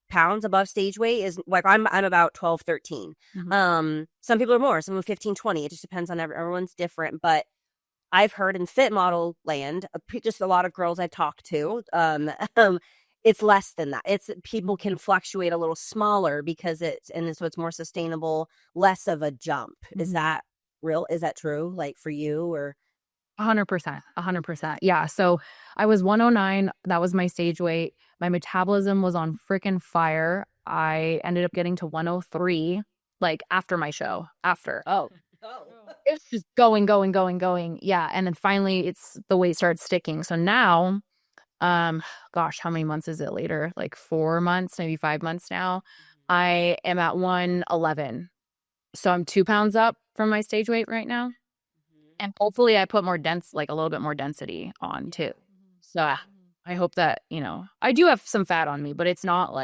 pounds above stage weight is like I'm about 12, 13. Mm-hmm. Some people are more, some are 15, 20. It just depends on everyone's different. But I've heard in Fit Model land, just a lot of girls I talk to, it's less than that. It's people can fluctuate a little smaller because so it's more sustainable, less of a jump. Mm-hmm. Is that real? Is that true? Like for you or? 100%. 100%. Yeah. So I was 109. That was my stage weight. My metabolism was on freaking fire. I ended up getting to 103, like after my show. After. Oh. It's just going, going, going, going. Yeah. And then finally the weight started sticking. So now, gosh, how many months is it later? Like 4 months, maybe 5 months now. I am at 111. So I'm 2 pounds up from my stage weight right now. And hopefully I put more like a little bit more density on too. So I hope that, I do have some fat on me, but it's not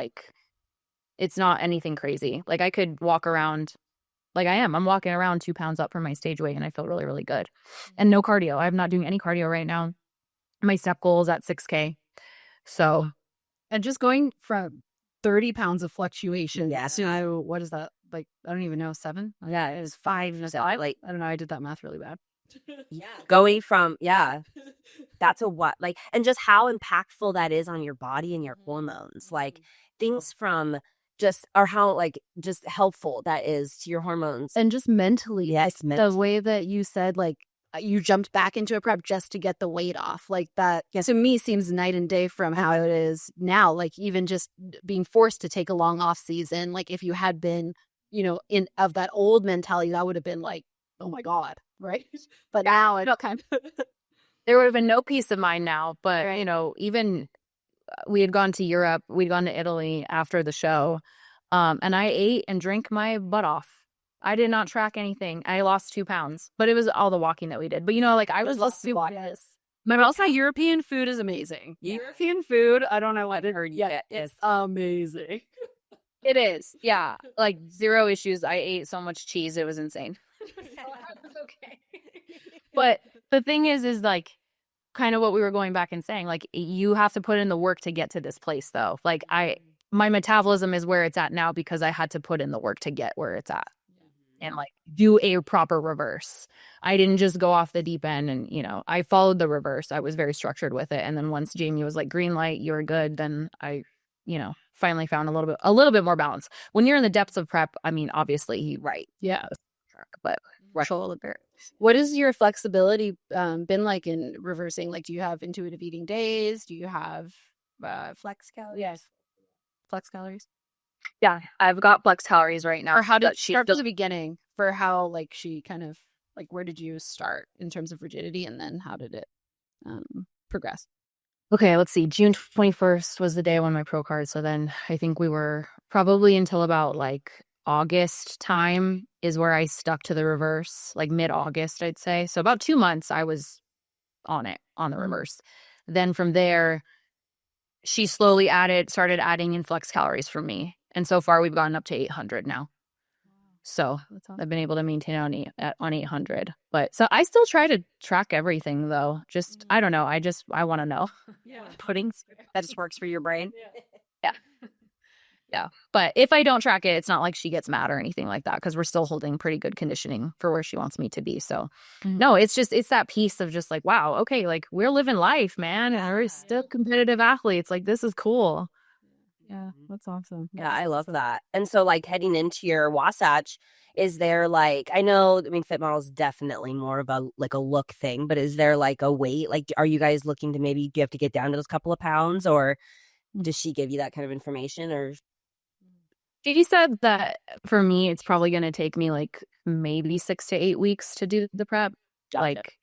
anything crazy. Like I could walk around like I'm walking around 2 pounds up from my stage weight and I feel really, really good. And no cardio. I'm not doing any cardio right now. My step goal is at 6K. So, and just going from 30 pounds of fluctuation. Yeah. So what is that? Like, I don't even know, 7? Yeah, it was 5. Like, I don't know. I did that math really bad. yeah. Going from, that's a what, like, and just how impactful that is on your body and your hormones. Like things from or how like just helpful that is to your hormones. And just mentally. Yes. The way that you said, like, you jumped back into a prep just to get the weight off. Like that, to me, seems night and day from how it is now. Like even just being forced to take a long off season. Like if you had been, of that old mentality, that would have been like, oh my God. Right. But now it's kind of there would have been no peace of mind now. But, even we had gone to Europe, we'd gone to Italy after the show. And I ate and drank my butt off. I did not track anything. I lost 2 pounds, but it was all the walking that we did. But, like I was lost. Yes. But also European food is amazing. European food, I don't know what it heard yet. It's amazing. It is. Yeah. Like 0 issues. I ate so much cheese. It was insane. Okay. But the thing is like kind of what we were going back and saying, like you have to put in the work to get to this place though. Like my metabolism is where it's at now because I had to put in the work to get where it's at and like do a proper reverse. I didn't just go off the deep end and, I followed the reverse. I was very structured with it. And then once Jamie was like, green light, you're good. Then I, finally found a little bit more balance. When you're in the depths of prep, I mean, obviously, right. Yeah. But control of it. What has your flexibility been like in reversing? Like, do you have intuitive eating days? Do you have flex calories? Yes. Flex calories? Yeah, I've got flex calories right now. Or how did she start from the beginning for how like she kind of like where did you start in terms of rigidity and then how did it progress? Okay, let's see. June 21st was the day I won my pro card. So then I think we were probably until about like August time is where I stuck to the reverse, like mid-August, I'd say. So about 2 months I was on the reverse. Then from there, she slowly started adding in flex calories for me. And so far we've gotten up to 800 now. So awesome. I've been able to maintain on 800. But so I still try to track everything though. Just, I don't know. I want to know. Yeah. Puddings. That just works for your brain. Yeah. Yeah. But if I don't track it, it's not like she gets mad or anything like that because we're still holding pretty good conditioning for where she wants me to be. So no, it's that piece of just like, wow, okay, like we're living life, man. And we're still competitive athletes. Like this is cool. Yeah, that's awesome. Yeah, I love that. And so like heading into your Wasatch, is there like, Fit Model is definitely more of a look thing, but is there like a weight? Like, are you guys looking to do you have to get down to those couple of pounds or does she give you that kind of information or? She said that for me, it's probably going to take me like maybe 6 to 8 weeks to do the prep. Gotcha. Like,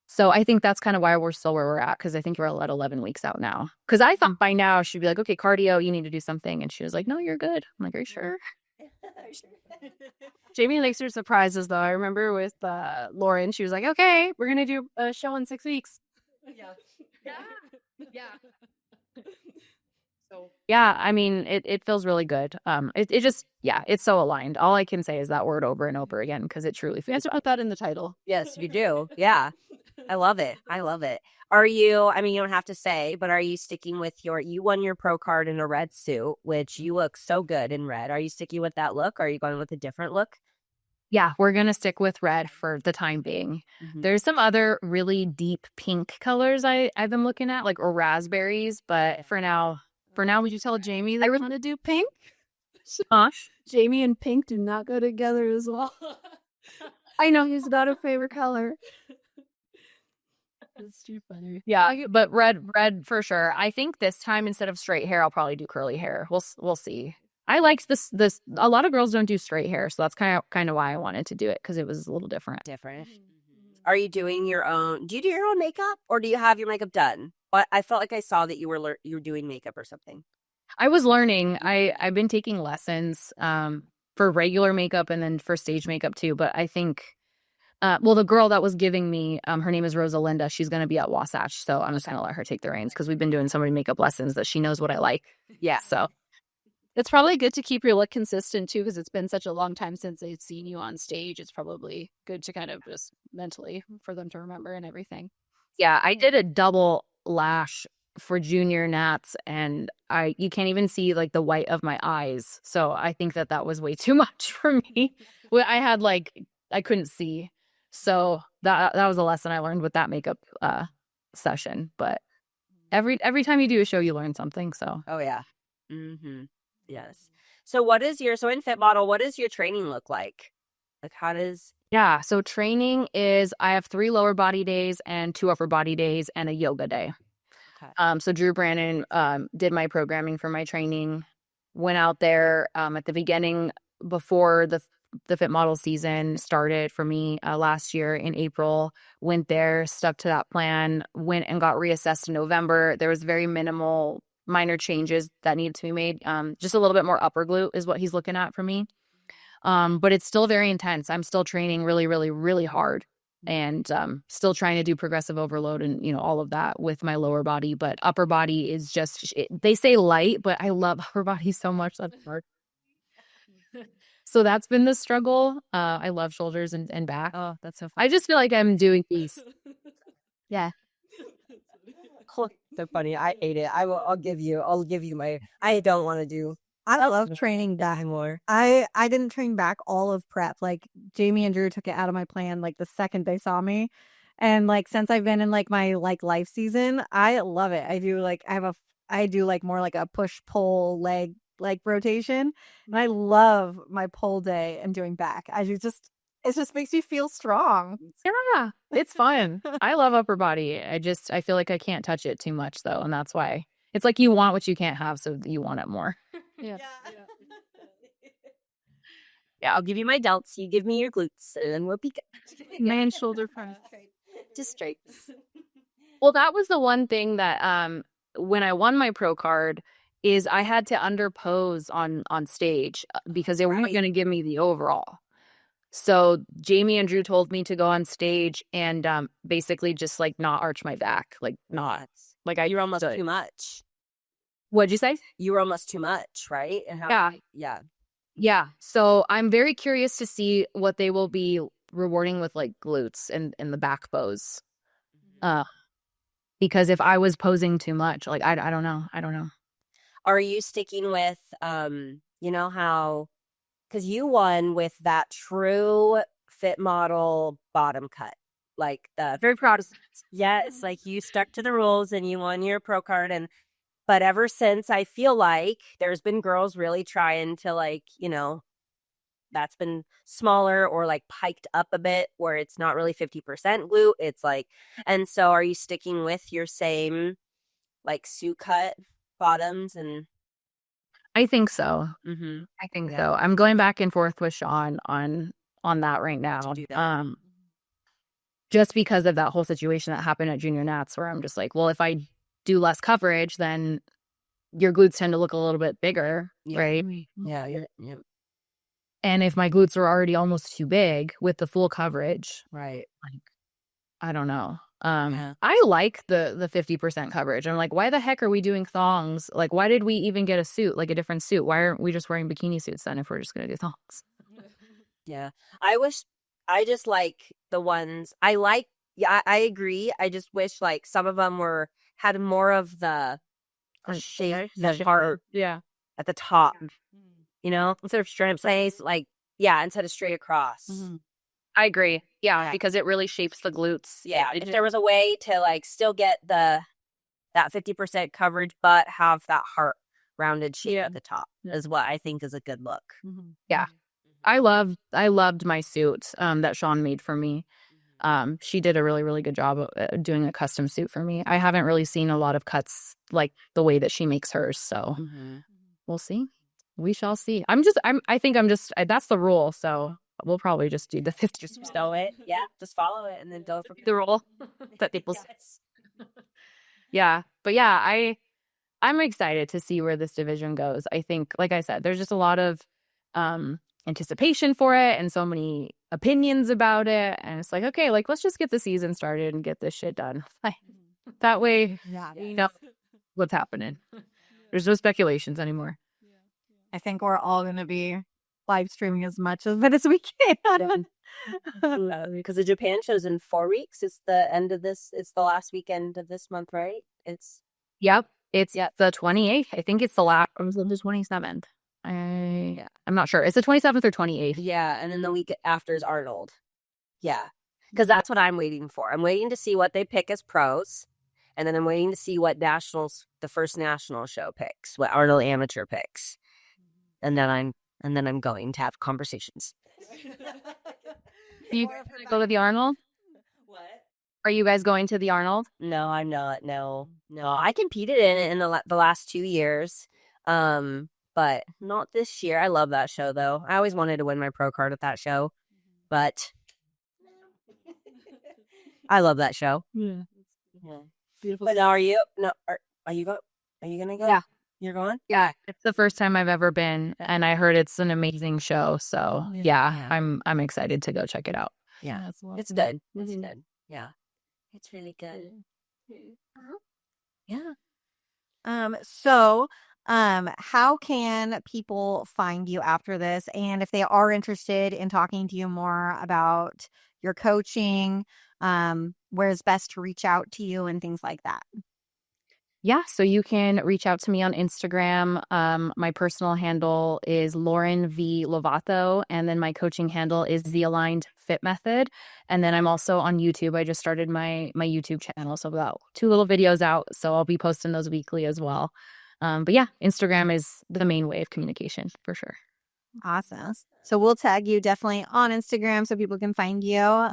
so I think that's kind of why we're still where we're at because I think we're at 11 weeks out now. Because I thought by now she'd be like, okay, cardio, you need to do something. And she was like, no, you're good. I'm like, are you sure? Jamie likes her surprises though. I remember with Lauren, she was like, okay, we're going to do a show in 6 weeks. Yeah. So yeah, I mean, it feels really good. It just, it's so aligned. All I can say is that word over and over again because it truly feels. You have to put that in the title. Yes, you do. Yeah. I love it. Are you, you don't have to say, but are you sticking with you won your pro card in a red suit, which you look so good in red. Are you sticking with that look? Or are you going with a different look? Yeah, we're going to stick with red for the time being. There's some other really deep pink colors I've been looking at, like or raspberries, but for now, would you tell Jamie that I want to do pink? Huh? Jamie and pink do not go together as well. I know he's not a favorite color. That's too funny. Yeah, but red for sure. I think this time instead of straight hair, I'll probably do curly hair. We'll see. I liked this. A lot of girls don't do straight hair, so that's kind of why I wanted to do it because it was a little different. Different. Are you doing your own? Do you do your own makeup, or do you have your makeup done? But I felt like I saw that you were doing makeup or something. I was learning. I've been taking lessons for regular makeup and then for stage makeup too. But I think, well, the girl that was giving me, her name is Rosalinda. She's going to be at Wasatch, so I'm just going to let her take the reins because we've been doing so many makeup lessons that she knows what I like. Yeah. So It's probably good to keep your look consistent too, because it's been such a long time since they've seen you on stage. It's probably good to kind of just mentally for them to remember and everything. yeah, I did a double lash for junior Nats, and you can't even see like the white of my eyes. So I think that was way too much for me. I had I couldn't see. So that was a lesson I learned with that makeup session. But every time you do a show, you learn something. So Oh yeah. Mm-hmm. Yes. So in Fit Model, what does your training look like? Like how does yeah, so training is I have 3 lower body days and 2 upper body days and a yoga day. Okay. So Drew Brannon did my programming for my training, went out there at the beginning before the Fit Model season started for me last year in April, went there, stuck to that plan, went and got reassessed in November. There was very minimal minor changes that needed to be made. Just a little bit more upper glute is what he's looking at for me. But it's still very intense. I'm still training really, really, really hard and still trying to do progressive overload and, all of that with my lower body. But upper body is just, they say light, but I love upper body so much. That's hard. So that's been the struggle. I love shoulders and back. Oh, that's so fun. I just feel like I'm doing these. Yeah. So funny. I hate it. I'll give you my. I don't want to do. I love training back. anymore. I didn't train back all of prep. Like Jamie and Drew took it out of my plan like the second they saw me. And like since I've been in like my like life season, I love it. I do like I do like more like a push pull leg like rotation. And I love my pull day and doing back. It just makes me feel strong. Yeah, it's fun. I love upper body. I feel like I can't touch it too much though. And that's why it's like you want what you can't have. So you want it more. Yeah. Yeah, I'll give you my delts. You give me your glutes, and then we'll be good. Man shoulder press. Just straight. Well, that was the one thing that when I won my pro card is I had to underpose on stage because they weren't going to give me the overall. So Jamie and Drew told me to go on stage and basically just like not arch my back, like not like You're almost too much. What'd you say? You were almost too much, right? And Yeah. Yeah. So I'm very curious to see what they will be rewarding with like glutes and the back pose. Because if I was posing too much, like I don't know. I don't know. Are you sticking with how because you won with that true Fit Model bottom cut, like the Very proud of yeah, it's like you stuck to the rules and you won your pro card. But ever since, I feel like there's been girls really trying to that's been smaller or like piked up a bit where it's not really 50% glute. It's like, and so are you sticking with your same like suit cut bottoms and I think so. mm-hmm. I think so. I'm going back and forth with Sean on that right now. Do that. Just because of that whole situation that happened at Junior Nats where I'm just like, well, if I do less coverage, then your glutes tend to look a little bit bigger, right? Yeah. And if my glutes are already almost too big with the full coverage, Right. like, I don't know. I like the 50% coverage. I'm like, why the heck are we doing thongs? Like, why did we even get a suit, like a different suit? Why aren't we just wearing bikini suits then if we're just going to do thongs? Yeah. I just like the ones I like. Yeah, I agree. I just wish like some of them had more of the shape, the heart at the top, instead of straight place, like, instead of straight across. Mm-hmm. I agree. Yeah, because it really shapes the glutes. Yeah. If there was a way to like still get that 50% coverage, but have that heart rounded shape at the top is what I think is a good look. Mm-hmm. Yeah. I loved my suit that Sean made for me. She did a really, really good job of doing a custom suit for me. I haven't really seen a lot of cuts like the way that she makes hers, so we'll see. We shall see. I think that's the rule, so we'll probably just do the 50. Just know it. Yeah. Just follow it and then go for the rule that people Yeah. But yeah, I'm excited to see where this division goes. I think, like I said, there's just a lot of anticipation for it and so many opinions about it. And it's like, okay, like let's just get the season started and get this shit done. That way, we know what's happening. There's no speculations anymore. I think we're all going to be live streaming as much of it as we can. Because the Japan show's in 4 weeks. It's the end of this. It's the last weekend of this month, right? Yep. It's the 28th. I think it's the last. Or was it the 27th? I'm not sure. It's the 27th or 28th. Yeah, and then the week after is Arnold. Yeah, because that's what I'm waiting for. I'm waiting to see what they pick as pros, and then I'm waiting to see what the first national show picks, what Arnold Amateur picks, and then I'm going to have conversations. You guys gonna go to the Arnold? What? Are you guys going to the Arnold? No, I'm not. No. I competed in it in the last 2 years, but not this year. I love that show though. I always wanted to win my pro card at that show, but I love that show. Yeah. Beautiful. But now are you gonna go? Yeah. You're going? Yeah, it's the first time I've ever been, and I heard it's an amazing show. So yeah. I'm excited to go check it out. Yeah, It's it's good. It's good. Yeah, it's really good. Yeah. So, how can people find you after this? And if they are interested in talking to you more about your coaching, where's best to reach out to you and things like that? Yeah, so you can reach out to me on Instagram. My personal handle is Lauren V Lovato, and then my coaching handle is The Aligned Fit Method. And then I'm also on YouTube. I just started my YouTube channel, so I've got 2 little videos out. So I'll be posting those weekly as well. But yeah, Instagram is the main way of communication for sure. Awesome. So we'll tag you definitely on Instagram so people can find you.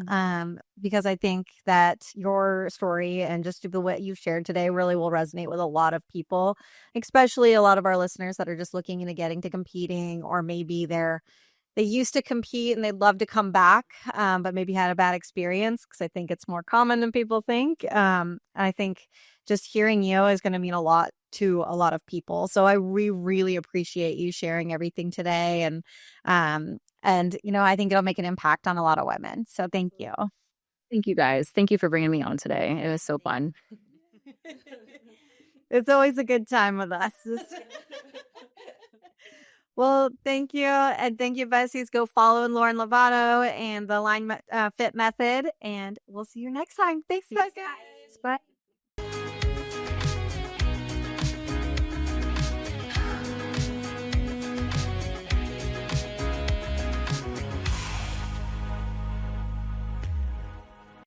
Because I think that your story and just what you've shared today really will resonate with a lot of people, especially a lot of our listeners that are just looking into getting to competing, or maybe they used to compete and they'd love to come back, but maybe had a bad experience, because I think it's more common than people think. And I think just hearing you is going to mean a lot to a lot of people. So we really appreciate you sharing everything today. And I think it'll make an impact on a lot of women. So thank you. Thank you guys. Thank you for bringing me on today. It was so fun. It's always a good time with us. Well, thank you. And thank you, Besties. Go follow Lauren Lovato and the Line Fit Method. And we'll see you next time. Thanks, guys. Bye.